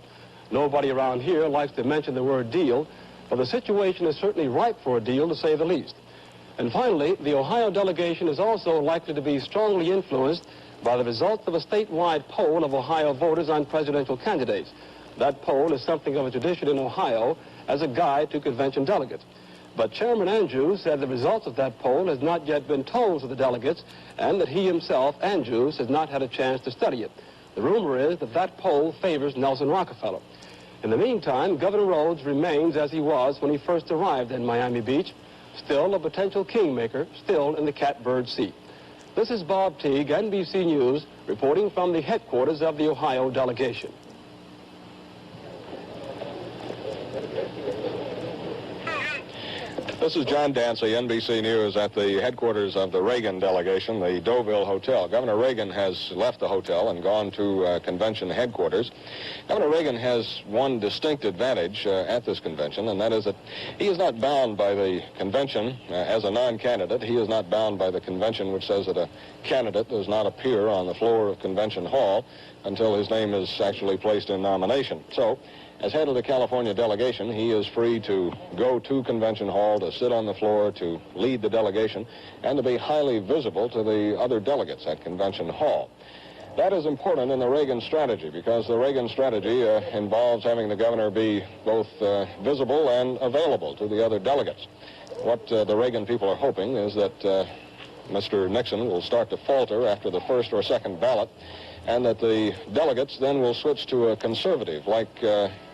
S13: Nobody around here likes to mention the word deal, but the situation is certainly ripe for a deal, to say the least. And finally, the Ohio delegation is also likely to be strongly influenced by the results of a statewide poll of Ohio voters on presidential candidates. That poll is something of a tradition in Ohio as a guide to convention delegates. But Chairman Andrews said the results of that poll has not yet been told to the delegates, and that he himself, Andrews, has not had a chance to study it. The rumor is that that poll favors Nelson Rockefeller. In the meantime, Governor Rhodes remains as he was when he first arrived in Miami Beach, still a potential kingmaker, still in the catbird seat. This is Bob Teague, NBC News, reporting from the headquarters of the Ohio delegation.
S14: This is John Dancy, NBC News, at the headquarters of the Reagan delegation, the Deauville Hotel. Governor Reagan has left the hotel and gone to convention headquarters. Governor Reagan has one distinct advantage at this convention, and that is that he is not bound by the convention as a non-candidate. He is not bound by the convention which says that a candidate does not appear on the floor of Convention Hall until his name is actually placed in nomination. So, as head of the California delegation, he is free to go to Convention Hall, to sit on the floor, to lead the delegation, and to be highly visible to the other delegates at Convention Hall. That is important in the Reagan strategy, because the Reagan strategy involves having the governor be both visible and available to the other delegates. What the Reagan people are hoping is that Mr. Nixon will start to falter after the first or second ballot, and that the delegates then will switch to a conservative like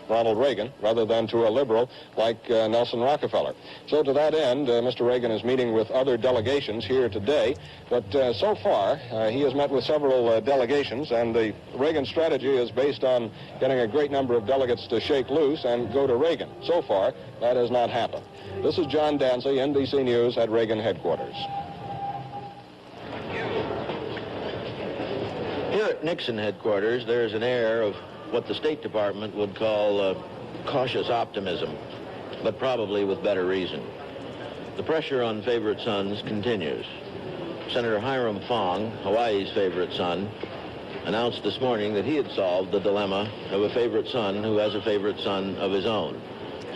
S14: Ronald Reagan, rather than to a liberal like Nelson Rockefeller. So to that end, Mr. Reagan is meeting with other delegations here today, but so far he has met with several delegations, and the Reagan strategy is based on getting a great number of delegates to shake loose and go to Reagan. So far, that has not happened. This is John Dancy, NBC News at Reagan headquarters.
S15: Here at Nixon headquarters, there's an air of what the State Department would call cautious optimism, but probably with better reason. The pressure on favorite sons continues. Senator Hiram Fong, Hawaii's favorite son, announced this morning that he had solved the dilemma of a favorite son who has a favorite son of his own.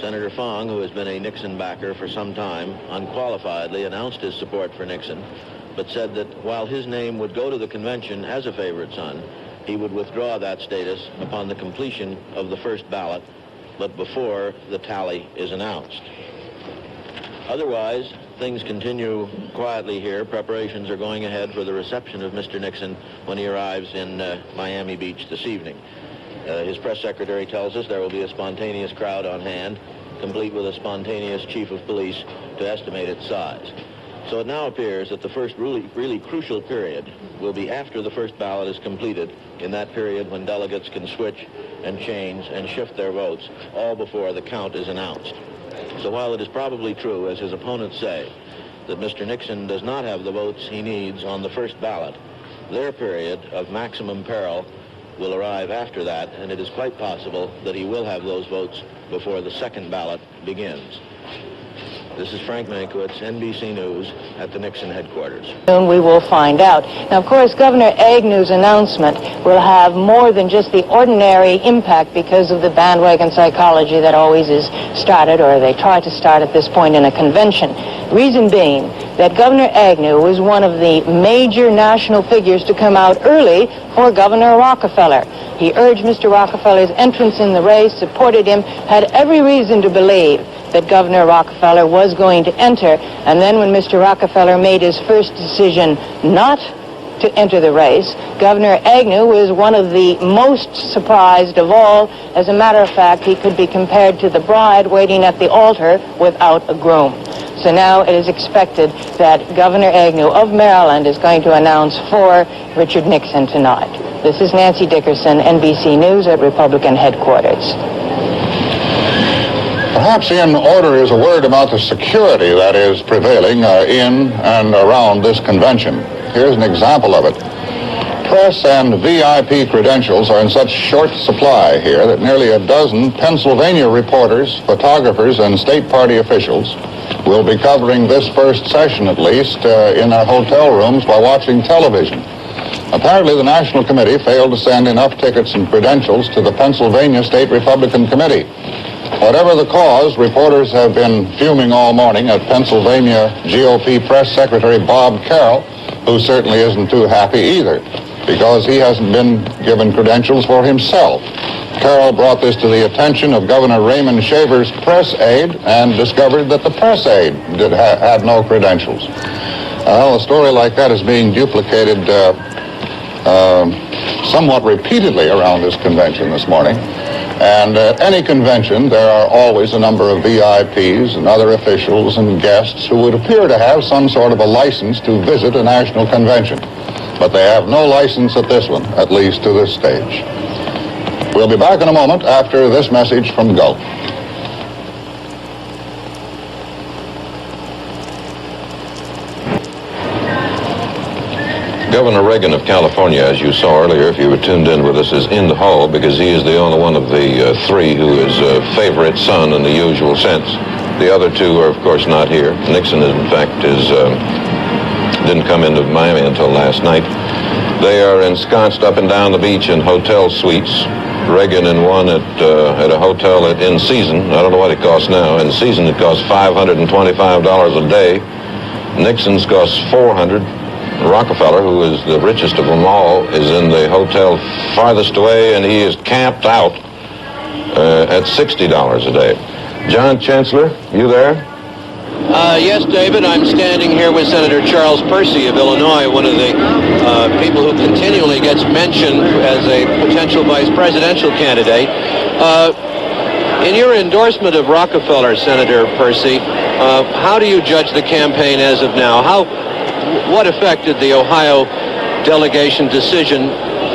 S15: Senator Fong, who has been a Nixon backer for some time, unqualifiedly announced his support for Nixon, but said that while his name would go to the convention as a favorite son, he would withdraw that status upon the completion of the first ballot, but before the tally is announced. Otherwise, things continue quietly here. Preparations are going ahead for the reception of Mr. Nixon when he arrives in Miami Beach this evening. His press secretary tells us there will be a spontaneous crowd on hand, complete with a spontaneous chief of police to estimate its size. So it now appears that the first really crucial period will be after the first ballot is completed, in that period when delegates can switch and change and shift their votes, all before the count is announced. So while it is probably true, as his opponents say, that Mr. Nixon does not have the votes he needs on the first ballot, their period of maximum peril will arrive after that, and it is quite possible that he will have those votes before the second ballot begins. This is Frank Mankiewicz, NBC News, at the Nixon headquarters.
S16: Soon we will find out. Now, of course, Governor Agnew's announcement will have more than just the ordinary impact because of the bandwagon psychology that always is started, or they try to start at this point in a convention. Reason being that Governor Agnew was one of the major national figures to come out early for Governor Rockefeller. He urged Mr. Rockefeller's entrance in the race, supported him, had every reason to believe that Governor Rockefeller was going to enter. And then when Mr. Rockefeller made his first decision not to enter the race, Governor Agnew was one of the most surprised of all. As a matter of fact, he could be compared to the bride waiting at the altar without a groom. So now it is expected that Governor Agnew of Maryland is going to announce for Richard Nixon tonight. This is Nancy Dickerson, NBC News at Republican headquarters.
S2: Perhaps in order is a word about the security that is prevailing in and around this convention. Here's an example of it. Press and VIP credentials are in such short supply here that nearly a dozen Pennsylvania reporters, photographers, and state party officials will be covering this first session, at least, in their hotel rooms while watching television. Apparently, the National Committee failed to send enough tickets and credentials to the Pennsylvania State Republican Committee. Whatever the cause, reporters have been fuming all morning at Pennsylvania GOP Press Secretary Bob Carroll, who certainly isn't too happy either, because he hasn't been given credentials for himself. Carroll brought this to the attention of Governor Raymond Shaver's press aide and discovered that the press aide had no credentials. Well, a story like that is being duplicated somewhat repeatedly around this convention this morning. And at any convention, there are always a number of VIPs and other officials and guests who would appear to have some sort of a license to visit a national convention. But they have no license at this one, at least to this stage. We'll be back in a moment after this message from Gulf.
S1: Governor Reagan of California, as you saw earlier, if you were tuned in with us, is in the hall because he is the only one of the three who is a favorite son in the usual sense. The other two are, of course, not here. Nixon, in fact, didn't come into Miami until last night. They are ensconced up and down the beach in hotel suites. Reagan in one at a hotel in season. I don't know what it costs now. In season, it costs $525 a day. Nixon's costs $400. Rockefeller, who is the richest of them all, is in the hotel farthest away, and he is camped out at $60 a day. John Chancellor, you there?
S6: Yes, David. I'm standing here with Senator Charles Percy of Illinois, one of the people who continually gets mentioned as a potential vice presidential candidate. In your endorsement of Rockefeller, Senator Percy, how do you judge the campaign as of now? What effect did the Ohio delegation decision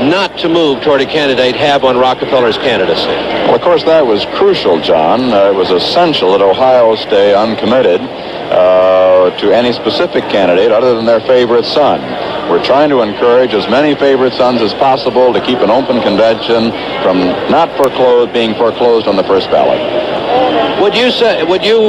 S6: not to move toward a candidate have on Rockefeller's candidacy?
S17: Well, of course, that was crucial, John. It was essential that Ohio stay uncommitted to any specific candidate other than their favorite son. We're trying to encourage as many favorite sons as possible to keep an open convention from being foreclosed on the first ballot.
S6: Would you,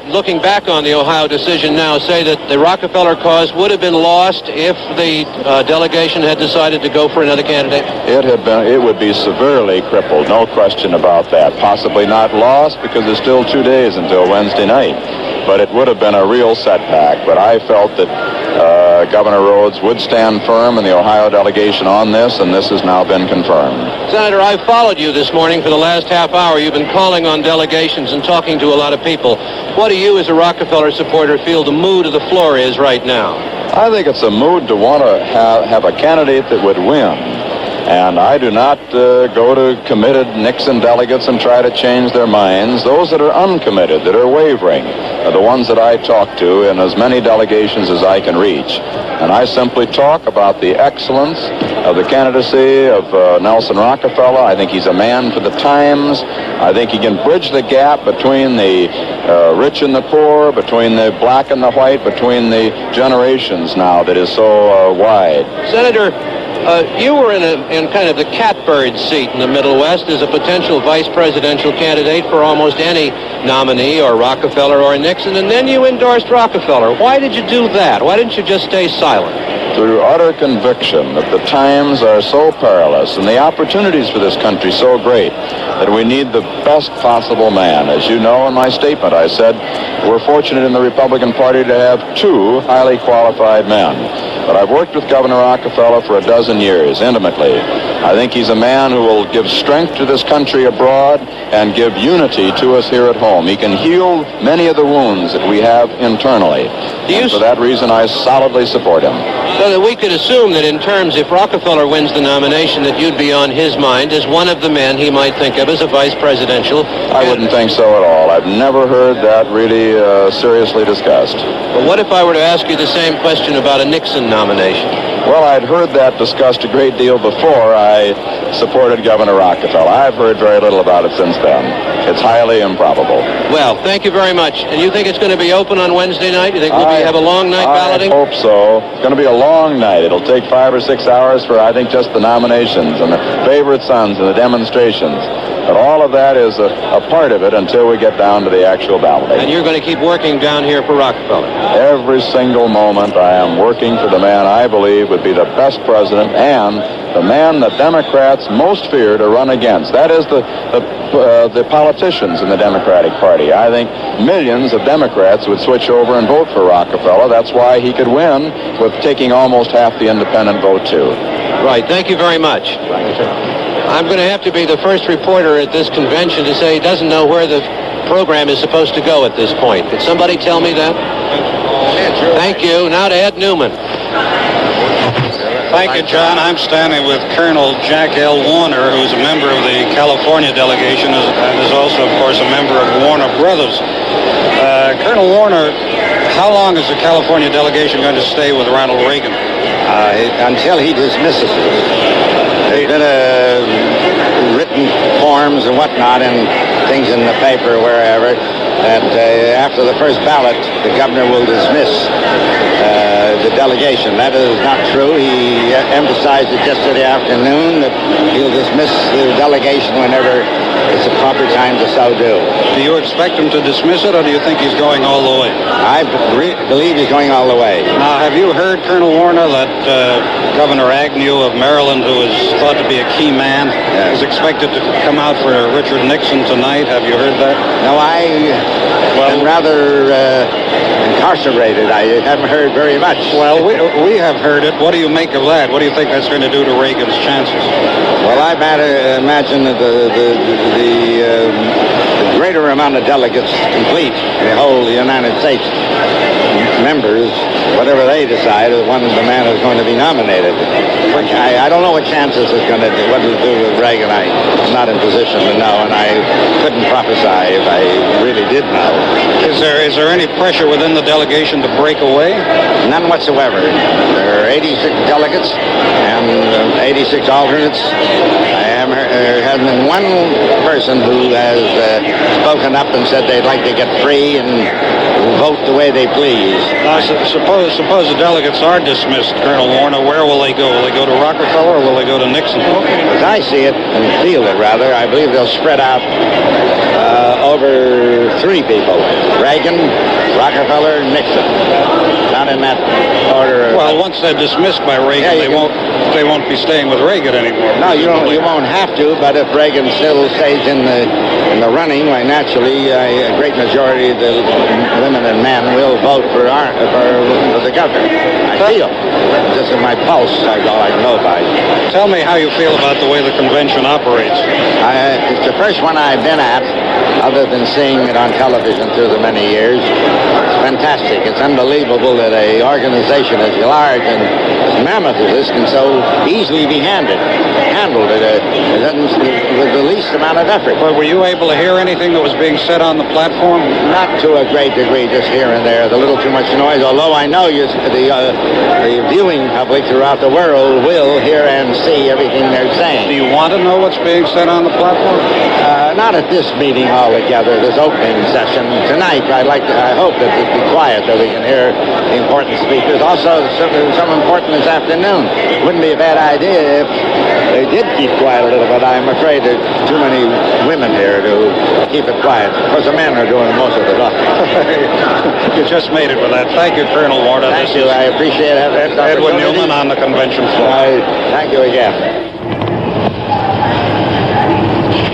S6: looking back on the Ohio decision now, say that the Rockefeller cause would have been lost if the delegation had decided to go for another candidate?
S17: It would be severely crippled, no question about that. Possibly not lost because there's still 2 days until Wednesday night. But it would have been a real setback. But I felt that Governor Rhodes would stand firm in the Ohio delegation on this, and this has now been confirmed.
S6: Senator, I've followed you this morning for the last half hour. You've been calling on delegations and talking to a lot of people. What do you, as a Rockefeller supporter, feel the mood of the floor is right now?
S17: I think it's a mood to want to have a candidate that would win. And I do not go to committed Nixon delegates and try to change their minds. Those that are uncommitted, that are wavering, are the ones that I talk to in as many delegations as I can reach. And I simply talk about the excellence of the candidacy of Nelson Rockefeller. I think he's a man for the times. I think he can bridge the gap between the rich and the poor, between the black and the white, between the generations now that is so wide.
S6: Senator, you were in kind of the catbird seat in the Middle West as a potential vice presidential candidate for almost any nominee, or Rockefeller or Nixon, and then you endorsed Rockefeller. Why did you do that? Why didn't you just stay silent?
S17: Through utter conviction that the times are so perilous and the opportunities for this country so great that we need the best possible man. As you know, in my statement, I said we're fortunate in the Republican Party to have 2 highly qualified men. But I've worked with Governor Rockefeller for a dozen years, intimately. I think he's a man who will give strength to this country abroad and give unity to us here at home. He can heal many of the wounds that we have internally. And for that reason, I solidly support him.
S6: So that we could assume that in terms, if Rockefeller wins the nomination, that you'd be on his mind as one of the men he might think of as a vice presidential candidate.
S17: I wouldn't think so at all. I've never heard that really seriously discussed.
S6: But what if I were to ask you the same question about a Nixon nomination?
S17: Well, I'd heard that discussed a great deal before I supported Governor Rockefeller. I've heard very little about it since then. It's highly improbable.
S6: Well, thank you very much. And you think it's going to be open on Wednesday night? You think we'll have a long night balloting?
S17: I hope so. It's going to be a long night. It'll take 5 or 6 hours for, I think, just the nominations and the favorite sons and the demonstrations. But all of that is a part of it until we get down to the actual balloting.
S6: And you're going to keep working down here for Rockefeller?
S17: Every single moment I am working for the man I believe would be the best president and the man the Democrats most fear to run against. That is the politicians in the Democratic Party. I think millions of Democrats would switch over and vote for Rockefeller. That's why he could win with taking almost half the independent vote, too.
S6: Right. Thank you very much.
S17: Thank you, sir.
S6: I'm going to have to be the first reporter at this convention to say he doesn't know where the program is supposed to go at this point. Could somebody tell me that? Thank you. Now to Ed Newman.
S18: Thank you, John. I'm standing with Colonel Jack L. Warner, who's a member of the California delegation and is also, of course, a member of Warner Brothers. Colonel Warner, how long is the California delegation going to stay with Ronald Reagan?
S19: Until he dismisses it. There's been written forms and whatnot and things in the paper wherever that after the first ballot, the governor will dismiss the delegation. That is not true. He emphasized it yesterday afternoon that he'll dismiss the delegation whenever it's a proper time to so do.
S18: Do you expect him to dismiss it, or do you think he's going all the way?
S19: I believe he's going all the way.
S18: Now, have you heard, Colonel Warner, that Governor Agnew of Maryland, who is thought to be a key man, is expected to come out for Richard Nixon tonight? Have you heard that?
S19: No, I'm rather incarcerated. I haven't heard very much.
S18: Well, we have heard it. What do you make of that? What do you think that's going to do to Reagan's chances?
S19: Well, I imagine that the greater amount of delegates complete the whole United States members, whatever they decide, is one of the man is going to be nominated. I don't know what chances it's going to do, what it'll do with Reagan. I'm not in position to know, and I couldn't prophesy if I really did know.
S18: Is there any pressure within the delegation to break away?
S19: None whatsoever. There are 86 delegates and 86 alternates, there hasn't been one person who has spoken up and said they'd like to get free and vote the way they please.
S18: Now, suppose the delegates are dismissed, Colonel Warner. Where will they go? Will they go to Rockefeller or will they go to Nixon?
S19: As I see it, and feel it rather, I believe they'll spread out over three people: Reagan, Rockefeller, Nixon. Not in that order.
S18: Well, once they're dismissed by Reagan, they won't be staying with Reagan anymore.
S19: No, you won't have to. But if Reagan still stays in the running, why naturally a great majority of the women and men will vote for the governor. I feel. This is my pulse. That's all I know by.
S18: Tell me how you feel about the way the convention operates.
S19: It's the first one I've been at, other than seeing it on television through the many years. It's fantastic. It's unbelievable that an organization as large and as mammoth as this can so easily be handled with the least amount of effort.
S18: But were you able to hear anything that was being said on the platform?
S19: Not to a great degree, just here and there. There's a little too much noise, although I know the viewing public throughout the world will hear and see everything they're saying.
S18: Do you want to know what's being said on the platform?
S19: Not at this meeting altogether, this opening session. Tonight, I hope that it'll be quiet so we can hear the important speakers. Also, some important this afternoon. Wouldn't be a bad idea if they did keep quiet a little bit. I'm afraid there's too many women here to keep it quiet. Of course, the men are doing most of the talking.
S18: You just made it with that. Thank you, Colonel Warner.
S19: Thank you. I appreciate it.
S18: Edwin Newman on the convention floor.
S19: Thank you again.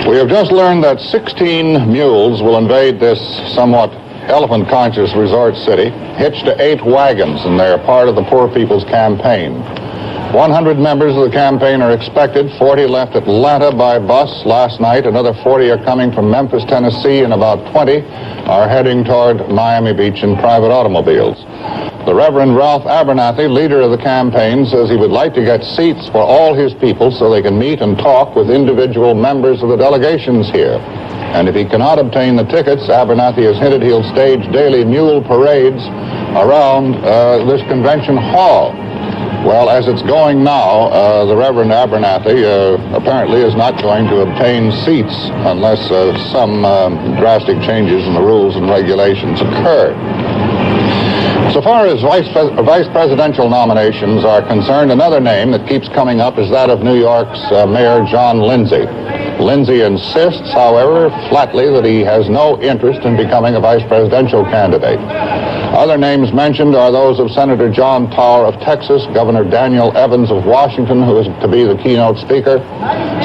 S2: We have just learned that 16 mules will invade this somewhat elephant-conscious resort city, hitched to 8 wagons, and they're part of the Poor People's Campaign. 100 members of the campaign are expected. 40 left Atlanta by bus last night. Another 40 are coming from Memphis, Tennessee, and about 20 are heading toward Miami Beach in private automobiles. The Reverend Ralph Abernathy, leader of the campaign, says he would like to get seats for all his people so they can meet and talk with individual members of the delegations here. And if he cannot obtain the tickets, Abernathy has hinted he'll stage daily mule parades around this convention hall. Well, as it's going now, the Reverend Abernathy apparently is not going to obtain seats unless some drastic changes in the rules and regulations occur. So far as vice presidential nominations are concerned, another name that keeps coming up is that of New York's Mayor John Lindsay. Lindsay insists, however, flatly that he has no interest in becoming a vice presidential candidate. Other names mentioned are those of Senator John Tower of Texas, Governor Daniel Evans of Washington, who is to be the keynote speaker,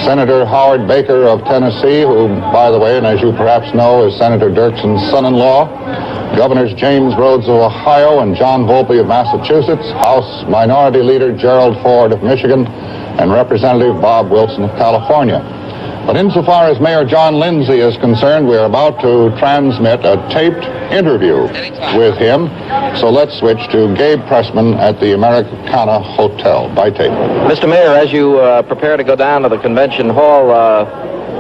S2: Senator Howard Baker of Tennessee, who, by the way, and as you perhaps know, is Senator Dirkson's son-in-law, Governors James Rhodes of Ohio and John Volpe of Massachusetts, House Minority Leader Gerald Ford of Michigan, and Representative Bob Wilson of California. But insofar as Mayor John Lindsay is concerned, we're about to transmit a taped interview with him. So let's switch to Gabe Pressman at the Americana Hotel by tape.
S7: Mr. Mayor, as you prepare to go down to the convention hall,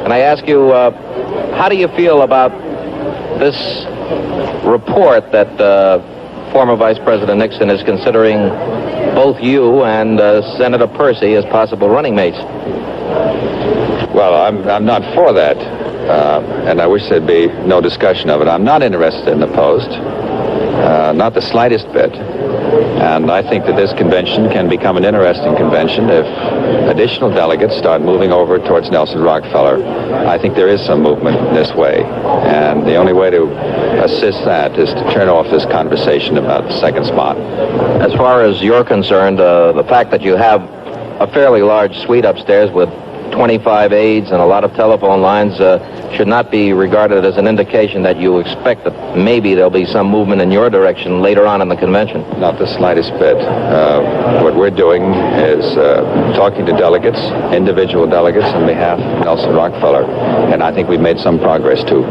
S7: and I ask you, how do you feel about this report that former Vice President Nixon is considering both you and Senator Percy as possible running mates?
S17: Well, I'm not for that, and I wish there'd be no discussion of it. I'm not interested in the post, not the slightest bit. And I think that this convention can become an interesting convention if additional delegates start moving over towards Nelson Rockefeller. I think there is some movement this way, and the only way to assist that is to turn off this conversation about the second spot.
S7: As far as you're concerned, the fact that you have a fairly large suite upstairs with 25 aides and a lot of telephone lines should not be regarded as an indication that you expect that maybe there'll be some movement in your direction later on in the convention.
S17: Not the slightest bit. What we're doing is talking to delegates, individual delegates, on behalf of Nelson Rockefeller, and I think we've made some progress too.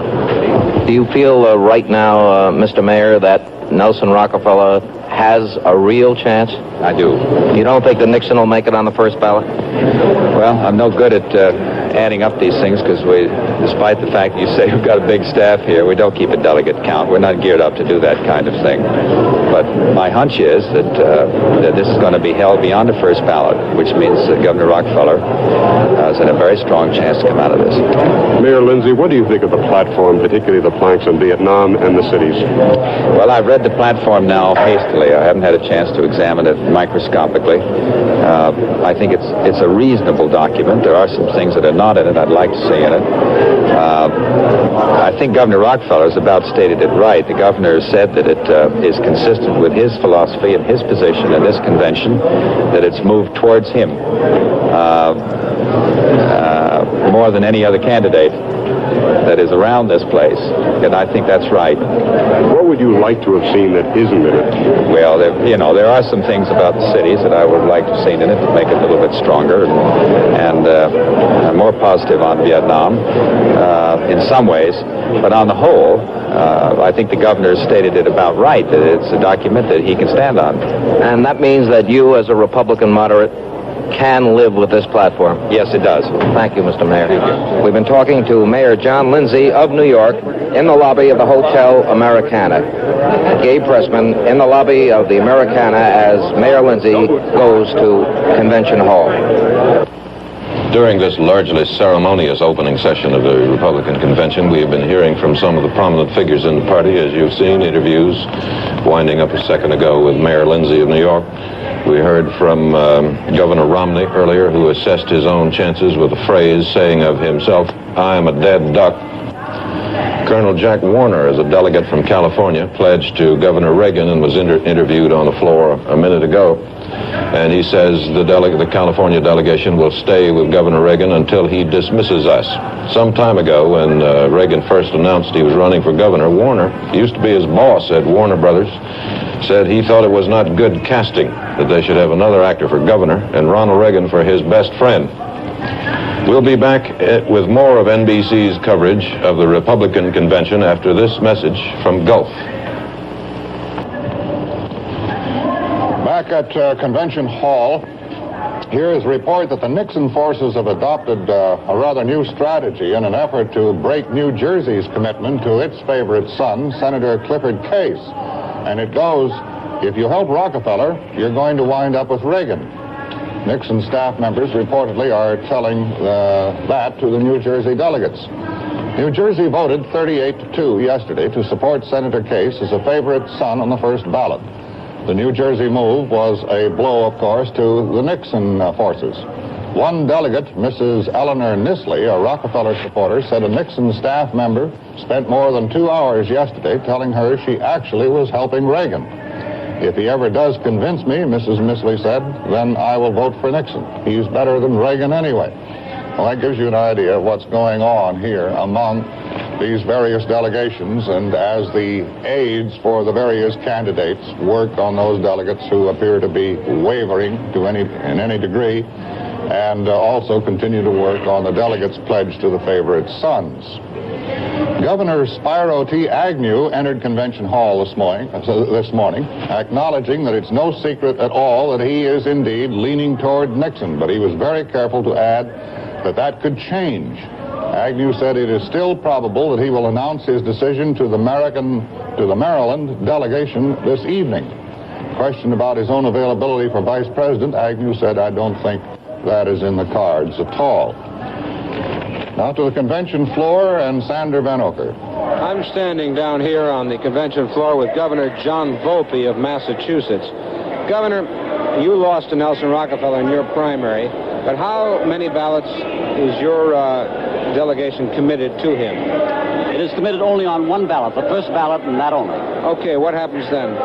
S7: Do you feel right now, Mr. Mayor, that Nelson Rockefeller has a real chance?
S17: I do.
S7: You don't think that Nixon will make it on the first ballot?
S17: Well, I'm no good at adding up these things because we, despite the fact that you say we've got a big staff here, we don't keep a delegate count. We're not geared up to do that kind of thing. But my hunch is that this is going to be held beyond the first ballot, which means that Governor Rockefeller has a very strong chance to come out of this.
S13: Mayor Lindsay, what do you think of the platform, particularly the planks in Vietnam and the cities?
S17: Well, I've read the platform now hastily. I haven't had a chance to examine it microscopically. I think it's a reasonable document. There are some things that are not in it I'd like to see in it. I think Governor Rockefeller has about stated it right. The governor said that it is consistent with his philosophy and his position in this convention, that it's moved towards him more than any other candidate that is around this place, and I think that's right.
S13: What would you like to have seen that isn't in it?
S17: Well, there are some things about the cities that I would like to have seen in it to make it a little bit stronger and more positive on Vietnam in some ways, but on the whole, I think the governor stated it about right, that it's a document that he can stand on.
S7: And that means that you, as a Republican moderate, can live with this platform.
S17: Yes, it does.
S7: Thank you, Mr. Mayor. We've been talking to Mayor John Lindsay of New York in the lobby of the Hotel Americana. Gabe Pressman in the lobby of the Americana as Mayor Lindsay goes to Convention Hall.
S1: During this largely ceremonious opening session of the Republican convention, we have been hearing from some of the prominent figures in the party, as you've seen, interviews winding up a second ago with Mayor Lindsay of New York. We heard from Governor Romney earlier, who assessed his own chances with a phrase saying of himself, "I am a dead duck." Colonel Jack Warner, as a delegate from California, pledged to Governor Reagan and was interviewed on the floor a minute ago. And he says the California delegation will stay with Governor Reagan until he dismisses us. Some time ago, when Reagan first announced he was running for governor, Warner, he used to be his boss at Warner Brothers, said he thought it was not good casting, that they should have another actor for governor and Ronald Reagan for his best friend. We'll be back with more of NBC's coverage of the Republican convention after this message from Gulf.
S2: Back at Convention Hall, here is a report that the Nixon forces have adopted a rather new strategy in an effort to break New Jersey's commitment to its favorite son, Senator Clifford Case. And it goes, if you help Rockefeller, you're going to wind up with Reagan. Nixon staff members reportedly are telling that to the New Jersey delegates. New Jersey voted 38-2 yesterday to support Senator Case as a favorite son on the first ballot. The New Jersey move was a blow, of course, to the Nixon forces. One delegate, Mrs. Eleanor Nisley, a Rockefeller supporter, said a Nixon staff member spent more than 2 hours yesterday telling her she actually was helping Reagan. If he ever does convince me, Mrs. Nisley said, then I will vote for Nixon. He's better than Reagan anyway. Well, that gives you an idea of what's going on here among these various delegations, and as the aides for the various candidates work on those delegates who appear to be wavering in any degree, and also continue to work on the delegates pledged to the favorite sons. Governor Spiro T. Agnew entered Convention Hall this morning, acknowledging that it's no secret at all that he is indeed leaning toward Nixon, but he was very careful to add that that could change. Agnew said it is still probable that he will announce his decision to the Maryland delegation this evening. Questioned about his own availability for vice president, Agnew said, I don't think that is in the cards at all. Now to the convention floor and Sander Van Oker.
S5: I'm standing down here on the convention floor with Governor John Volpe of Massachusetts. Governor, you lost to Nelson Rockefeller in your primary, but how many ballots is your delegation committed to him?
S20: It is committed only on one ballot, the first ballot, and that only.
S5: Okay, what happens then?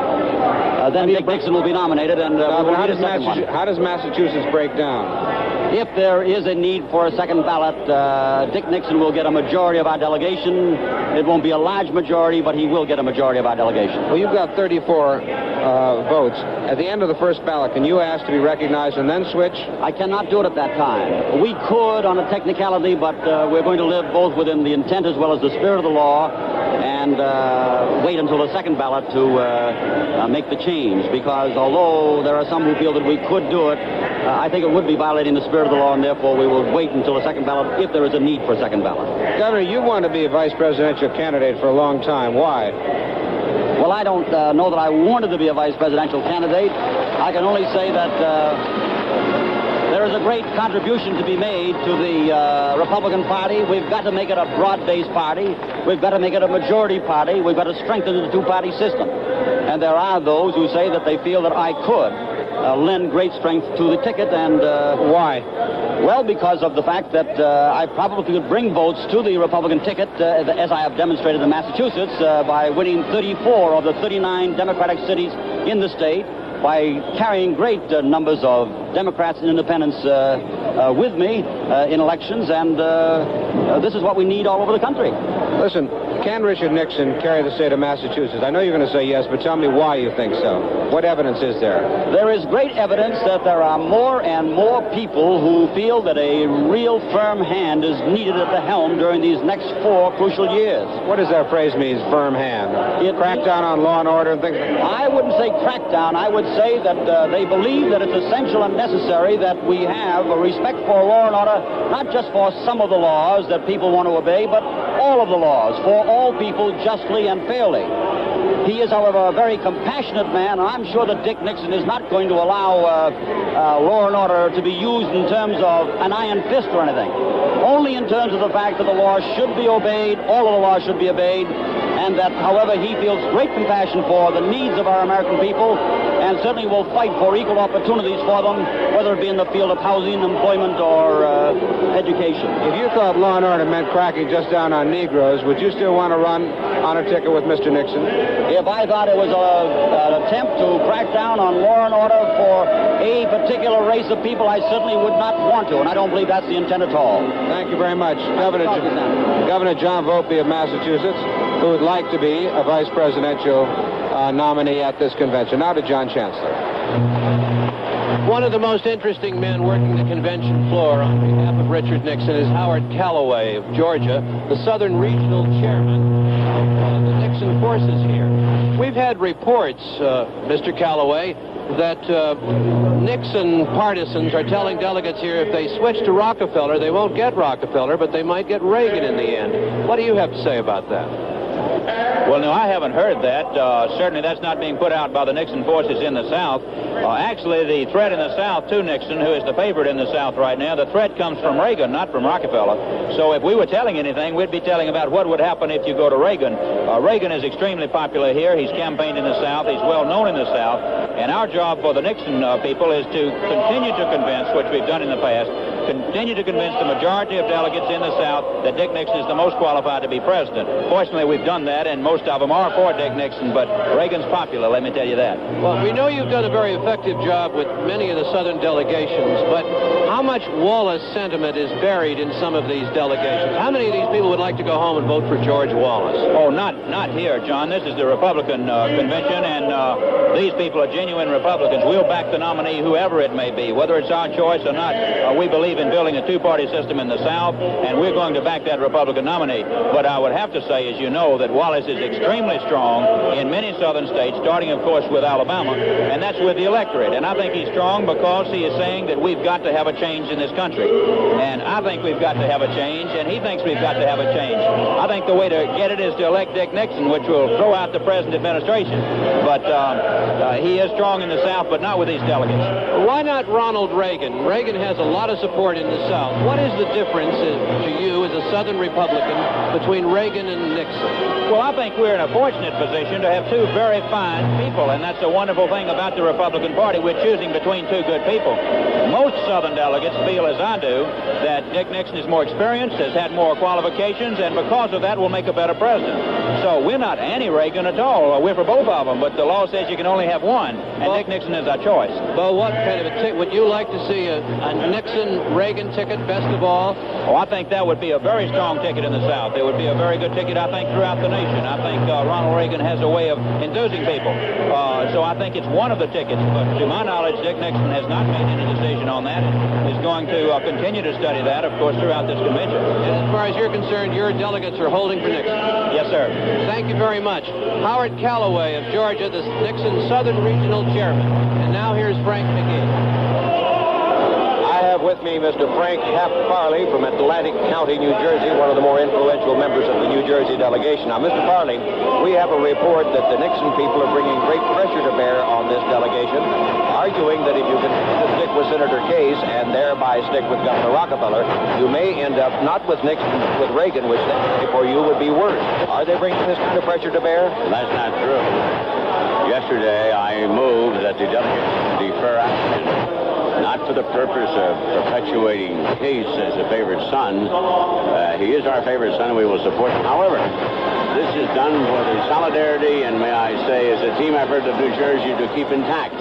S20: Then Dick Nixon will be nominated, and
S5: how does Massachusetts break down?
S20: If there is a need for a second ballot, Dick Nixon will get a majority of our delegation. It won't be a large majority, but he will get a majority of our delegation.
S5: Well, you've got 34 votes. At the end of the first ballot, can you ask to be recognized and then switch?
S20: I cannot do it at that time. We could on a technicality, but we're going to live both within the intent as well as the spirit of the law. and wait until the second ballot to make the change. Because although there are some who feel that we could do it, I think it would be violating the spirit of the law, and therefore we will wait until the second ballot if there is a need for a second ballot.
S5: Governor, you want to be a vice presidential candidate for a long time. Why?
S20: Well, I don't know that I wanted to be a vice presidential candidate. I can only say that there is a great contribution to be made to the Republican Party. We've got to make it a broad-based party. We've got to make it a majority party. We've got to strengthen the two-party system. And there are those who say that they feel that I could lend great strength to the ticket. And
S5: why?
S20: Well, because of the fact that I probably could bring votes to the Republican ticket, as I have demonstrated in Massachusetts, by winning 34 of the 39 Democratic cities in the state, by carrying great numbers of Democrats and independents with me in elections, and this is what we need all over the country.
S5: Listen, can Richard Nixon carry the state of Massachusetts? I know you're going to say yes, but tell me why you think so. What evidence is there?
S20: There is great evidence that there are more and more people who feel that a real firm hand is needed at the helm during these next 4 crucial years.
S5: What does that phrase mean, firm hand? Crackdown on law and order and things like that?
S20: I wouldn't say crackdown. I would say that they believe that it's essential and necessary that we have a respect for law and order, not just for some of the laws that people want to obey, but all of the laws, for all people justly and fairly. He is, however, a very compassionate man, and I'm sure that Dick Nixon is not going to allow law and order to be used in terms of an iron fist or anything. Only in terms of the fact that the law should be obeyed, all of the law should be obeyed, and that, however, he feels great compassion for the needs of our American people, and certainly will fight for equal opportunities for them, whether it be in the field of housing, employment, or education.
S5: If you thought law and order meant cracking just down on Negroes, would you still want to run on a ticket with Mr. Nixon?
S20: If I thought it was an attempt to crack down on law and order for a particular race of people, I certainly would not want to, and I don't believe that's the intent at all.
S5: Thank you very much. Governor John Volpe of Massachusetts, who would like to be a vice presidential nominee at this convention. Now to John Chancellor.
S6: One of the most interesting men working the convention floor on behalf of Richard Nixon is Howard Callaway of Georgia, the Southern Regional Chairman of the Nixon forces here. We've had reports, Mr. Callaway, that Nixon partisans are telling delegates here if they switch to Rockefeller, they won't get Rockefeller, but they might get Reagan in the end. What do you have to say about that?
S21: Well, no, I haven't heard that. Certainly that's not being put out by the Nixon forces in the South. Actually, the threat in the South to Nixon, who is the favorite in the South right now, the threat comes from Reagan, not from Rockefeller. So if we were telling anything, we'd be telling about what would happen if you go to Reagan. Reagan is extremely popular here. He's campaigned in the South. He's well known in the South. And our job for the Nixon people is to continue to convince, which we've done in the past, continue to convince the majority of delegates in the South that Dick Nixon is the most qualified to be president. Fortunately, we've done that, and most of them are for Dick Nixon, but Reagan's popular, let me tell you that.
S6: Well, we know you've done a very effective job with many of the Southern delegations, but how much Wallace sentiment is buried in some of these delegations? How many of these people would like to go home and vote for George Wallace?
S21: Oh, not here, John. This is the Republican convention, and these people are genuine Republicans. We'll back the nominee, whoever it may be, whether it's our choice or not. We believe in building a two-party system in the South, and we're going to back that Republican nominee. But I would have to say, as you know, that Wallace is extremely strong in many southern states, starting, of course, with Alabama, and that's with the electorate. And I think he's strong because he is saying that we've got to have a change in this country. And I think we've got to have a change, and he thinks we've got to have a change. I think the way to get it is to elect Dick Nixon, which will throw out the present administration. But he is strong in the South, but not with these delegates.
S6: Why not Ronald Reagan? Reagan has a lot of support in the South. What is the difference to you as a Southern Republican between Reagan and Nixon?
S21: Well, I think we're in a fortunate position to have two very fine people, and that's a wonderful thing about the Republican Party. We're choosing between two good people. Most Southern delegates feel, as I do, that Dick Nixon is more experienced, has had more qualifications, and because of that will make a better president. So we're not anti-Reagan at all. We're for both of them, but the law says you can only have one, and Dick Nixon is our choice.
S6: Well, what kind of a ticket? Would you like to see a Nixon-Reagan ticket, best of all?
S21: Oh, I think that would be a very strong ticket in the South. It would be a very good ticket, I think, throughout the nation. I think Ronald Reagan has a way of enthusing people. So I think it's one of the tickets, but to my knowledge, Dick Nixon has not made any decision on that. is going to continue to study that, of course, throughout this convention.
S6: And as far as you're concerned, your delegates are holding for Nixon.
S21: Yes, sir.
S6: Thank you very much. Howard Callaway of Georgia, the Nixon Southern Regional Chairman. And now here's Frank McGee.
S9: I have with me Mr. Frank Hap Farley from Atlantic County, New Jersey, one of the more influential members of the New Jersey delegation. Now, Mr. Farley, we have a report that the Nixon people are bringing great pressure to bear on this delegation, arguing that if you continue to stick with Senator Case and thereby stick with Governor Rockefeller, you may end up not with Nixon, but with Reagan, which for you would be worse. Are they bringing this kind of pressure to bear?
S4: That's not true. Yesterday, I moved that the delegation defer action, not for the purpose of perpetuating Case as a favorite son. He is our favorite son, and we will support him. However, this is done for the solidarity, and may I say, as a team effort of New Jersey to keep intact.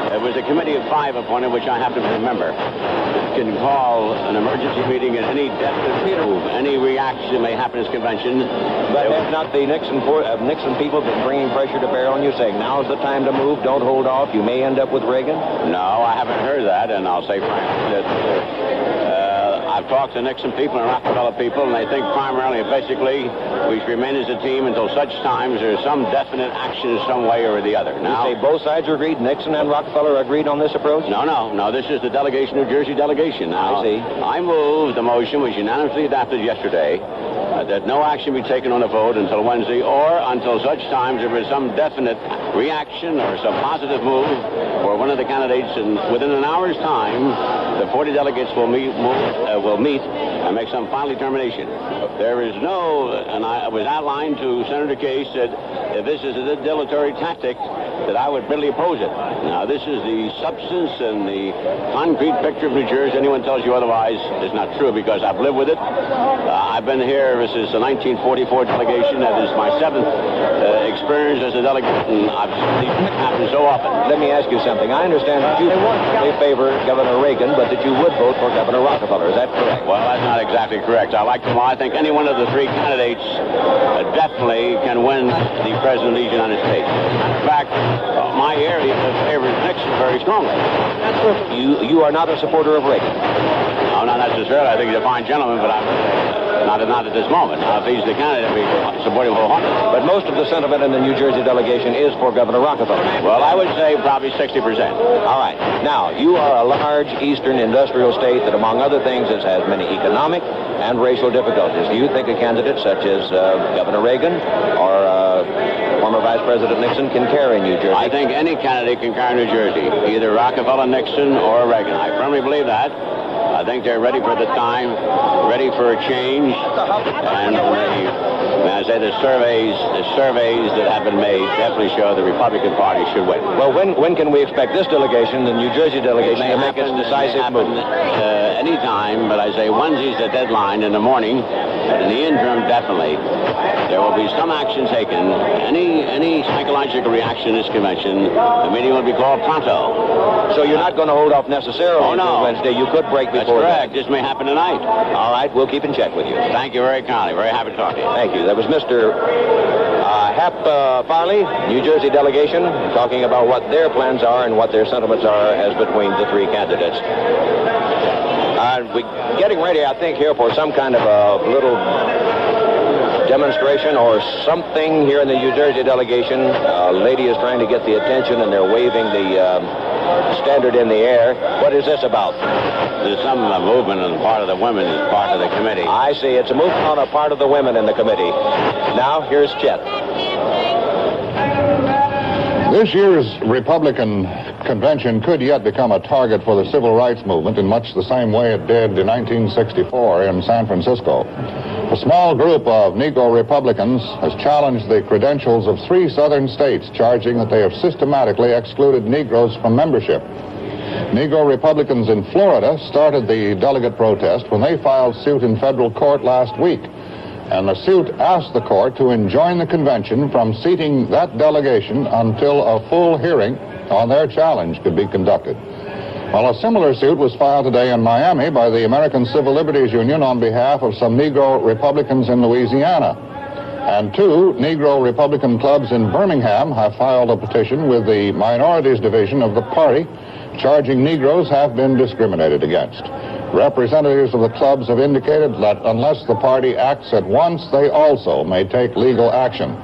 S4: It was a committee of 5 appointed, which I happen to remember. It can call an emergency meeting at any definite move. Any reaction may happen at this convention.
S9: But have not the Nixon people been bringing pressure to bear on you, saying now's the time to move, don't hold off, you may end up with Reagan?
S4: No, I haven't heard that, and I'll say frankly that I've talked to Nixon people and Rockefeller people, and they think primarily, basically, we should remain as a team until such times there's some definite action in some way or the other. Now,
S9: you say both sides are agreed, Nixon and Rockefeller agreed on this approach?
S4: No, this is the delegation, New Jersey delegation. Now,
S9: I see.
S4: I moved the motion, was unanimously adopted yesterday, that no action be taken on the vote until Wednesday or until such times there is some definite reaction or some positive move for one of the candidates, and within an hour's time, the 40 delegates will meet and make some final determination. There is no, and I was outlined to Senator Case that if this is a dilatory tactic, that I would bitterly oppose it. Now, this is the substance and the concrete picture of New Jersey. Anyone tells you otherwise is not true, because I've lived with it. I've been here. This is the 1944 delegation. That is my 7th experience as a delegate, and I've seen it happen so often.
S9: Let me ask you something. I understand that you favor Governor Reagan, but that you would vote for Governor Rockefeller. Is that correct?
S4: Well, that's not exactly correct. I think any one of the 3 candidates definitely can win the President of the United States. In fact, my area favors Nixon very strongly.
S9: You are not a supporter of Reagan?
S4: No, not necessarily. I think he's a fine gentleman, but I'm not at this moment. Now, if he's the candidate, we support him wholeheartedly.
S9: But most of the sentiment in the New Jersey delegation is for Governor Rockefeller.
S4: Well, I would say probably 60%.
S9: All right. Now, you are a large eastern industrial state that, among other things, has had many economic and racial difficulties. Do you think a candidate such as Governor Reagan or former Vice President Nixon can carry New Jersey?
S4: I think any candidate can carry New Jersey, either Rockefeller, Nixon, or Reagan. I firmly believe that. I think they're ready for the time, ready for a change, and may I say the surveys that have been made definitely show the Republican Party should win.
S9: Well, when can we expect this delegation, the New Jersey delegation, to make its decisive move?
S4: Any time, but I say Wednesday's the deadline in the morning. In the interim, definitely, there will be some action taken. Any psychological reaction in this convention, the meeting will be called pronto.
S9: So you're not going to hold off necessarily until Wednesday. You could break before.
S4: That's correct. This may happen tonight.
S9: All right. We'll keep in check with you.
S4: Thank you very kindly. Very happy to talk to you.
S9: Thank you. That was Mr. Hap Farley, New Jersey delegation, talking about what their plans are and what their sentiments are as between the 3 candidates. We're getting ready, I think, here for some kind of a little demonstration or something here in the New Jersey delegation. A lady is trying to get the attention, and they're waving the standard in the air. What is this about?
S4: There's some movement on the part of the women as part of the committee.
S9: I see. It's a movement on a part of the women in the committee. Now, here's Chet.
S2: This year's Republican convention could yet become a target for the civil rights movement in much the same way it did in 1964 in San Francisco. A small group of Negro Republicans has challenged the credentials of 3 southern states, charging that they have systematically excluded Negroes from membership. Negro Republicans in Florida started the delegate protest when they filed suit in federal court last week. And the suit asked the court to enjoin the convention from seating that delegation until a full hearing on their challenge could be conducted. Well, a similar suit was filed today in Miami by the American Civil Liberties Union on behalf of some Negro Republicans in Louisiana. And 2 Negro Republican clubs in Birmingham have filed a petition with the Minorities Division of the party, charging Negroes have been discriminated against. Representatives of the clubs have indicated that unless the party acts at once, they also may take legal action.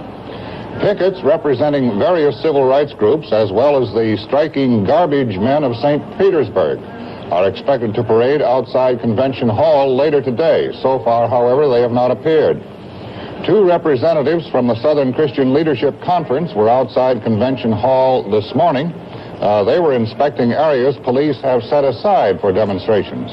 S2: Pickets representing various civil rights groups, as well as the striking garbage men of St. Petersburg, are expected to parade outside Convention Hall later today. So far, however, they have not appeared. 2 representatives from the Southern Christian Leadership Conference were outside Convention Hall this morning. They were inspecting areas police have set aside for demonstrations.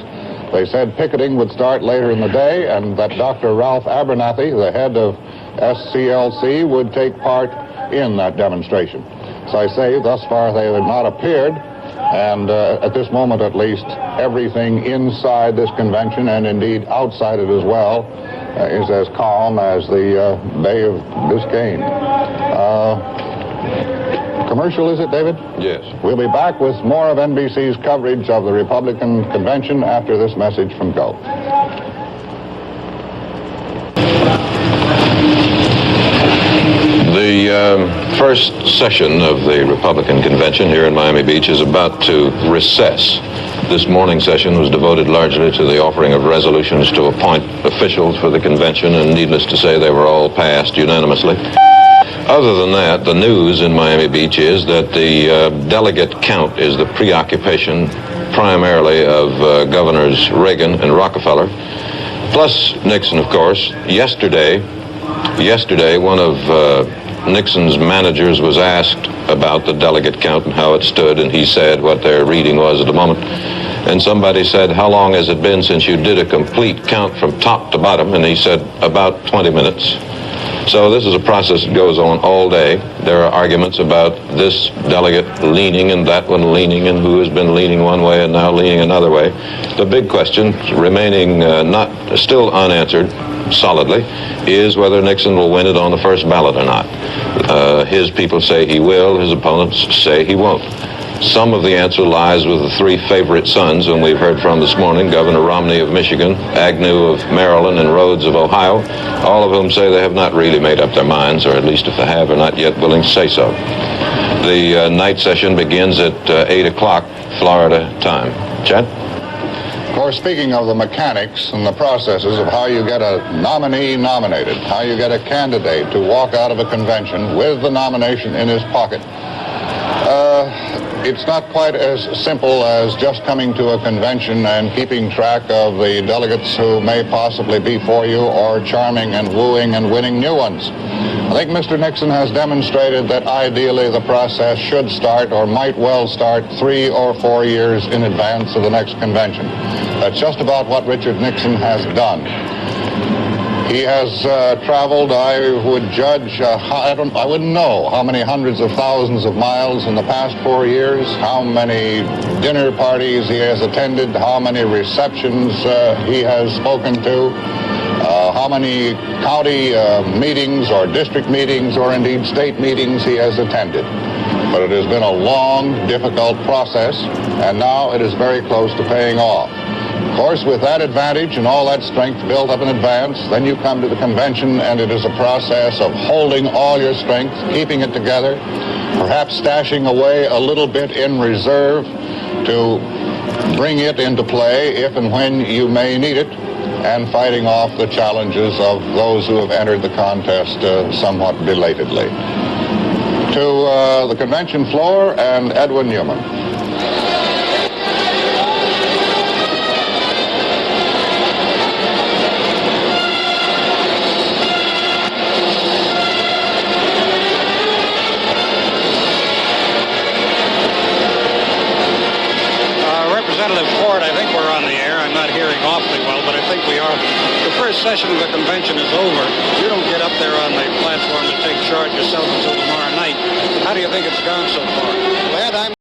S2: They said picketing would start later in the day and that Dr. Ralph Abernathy, the head of SCLC, would take part in that demonstration. So I say, thus far, they have not appeared, and at this moment at least, everything inside this convention, and indeed outside it as well, is as calm as the Bay of Biscayne. Commercial, is it, David?
S1: Yes.
S2: We'll be back with more of NBC's coverage of the Republican convention after this message from Go.
S1: The first session of the Republican convention here in Miami Beach is about to recess. This morning's session was devoted largely to the offering of resolutions to appoint officials for the convention, and needless to say, they were all passed unanimously. Other than that, the news in Miami Beach is that the delegate count is the preoccupation primarily of Governors Reagan and Rockefeller, plus Nixon, of course. Yesterday, one of Nixon's managers was asked about the delegate count and how it stood, and he said what their reading was at the moment. And somebody said, how long has it been since you did a complete count from top to bottom? And he said, about 20 minutes. So this is a process that goes on all day. There are arguments about this delegate leaning and that one leaning and who has been leaning one way and now leaning another way. The big question remaining still unanswered solidly is whether Nixon will win it on the first ballot or not. His people say he will, his opponents say he won't. Some of the answer lies with the 3 favorite sons whom we've heard from this morning, Governor Romney of Michigan, Agnew of Maryland, and Rhodes of Ohio, all of whom say they have not really made up their minds, or at least if they have, are not yet willing to say so. The night session begins at 8 o'clock Florida time. Chad?
S2: Of course, speaking of the mechanics and the processes of how you get a nominee nominated, how you get a candidate to walk out of a convention with the nomination in his pocket, it's not quite as simple as just coming to a convention and keeping track of the delegates who may possibly be for you, or charming and wooing and winning new ones. I think Mr. Nixon has demonstrated that ideally the process should start, or might well start, 3 or 4 years in advance of the next convention. That's just about what Richard Nixon has done. He has traveled, I would judge, I wouldn't know how many hundreds of thousands of miles in the past 4 years, how many dinner parties he has attended, how many receptions he has spoken to, how many county meetings or district meetings or indeed state meetings he has attended. But it has been a long, difficult process, and now it is very close to paying off. Of course, with that advantage and all that strength built up in advance, then you come to the convention, and it is a process of holding all your strength, keeping it together, perhaps stashing away a little bit in reserve to bring it into play if and when you may need it, and fighting off the challenges of those who have entered the contest somewhat belatedly. To the convention floor and Edwin Newman.
S18: Session of the convention is over. You don't get up there on the platform to take charge yourself until tomorrow night. How do you think it's gone so far?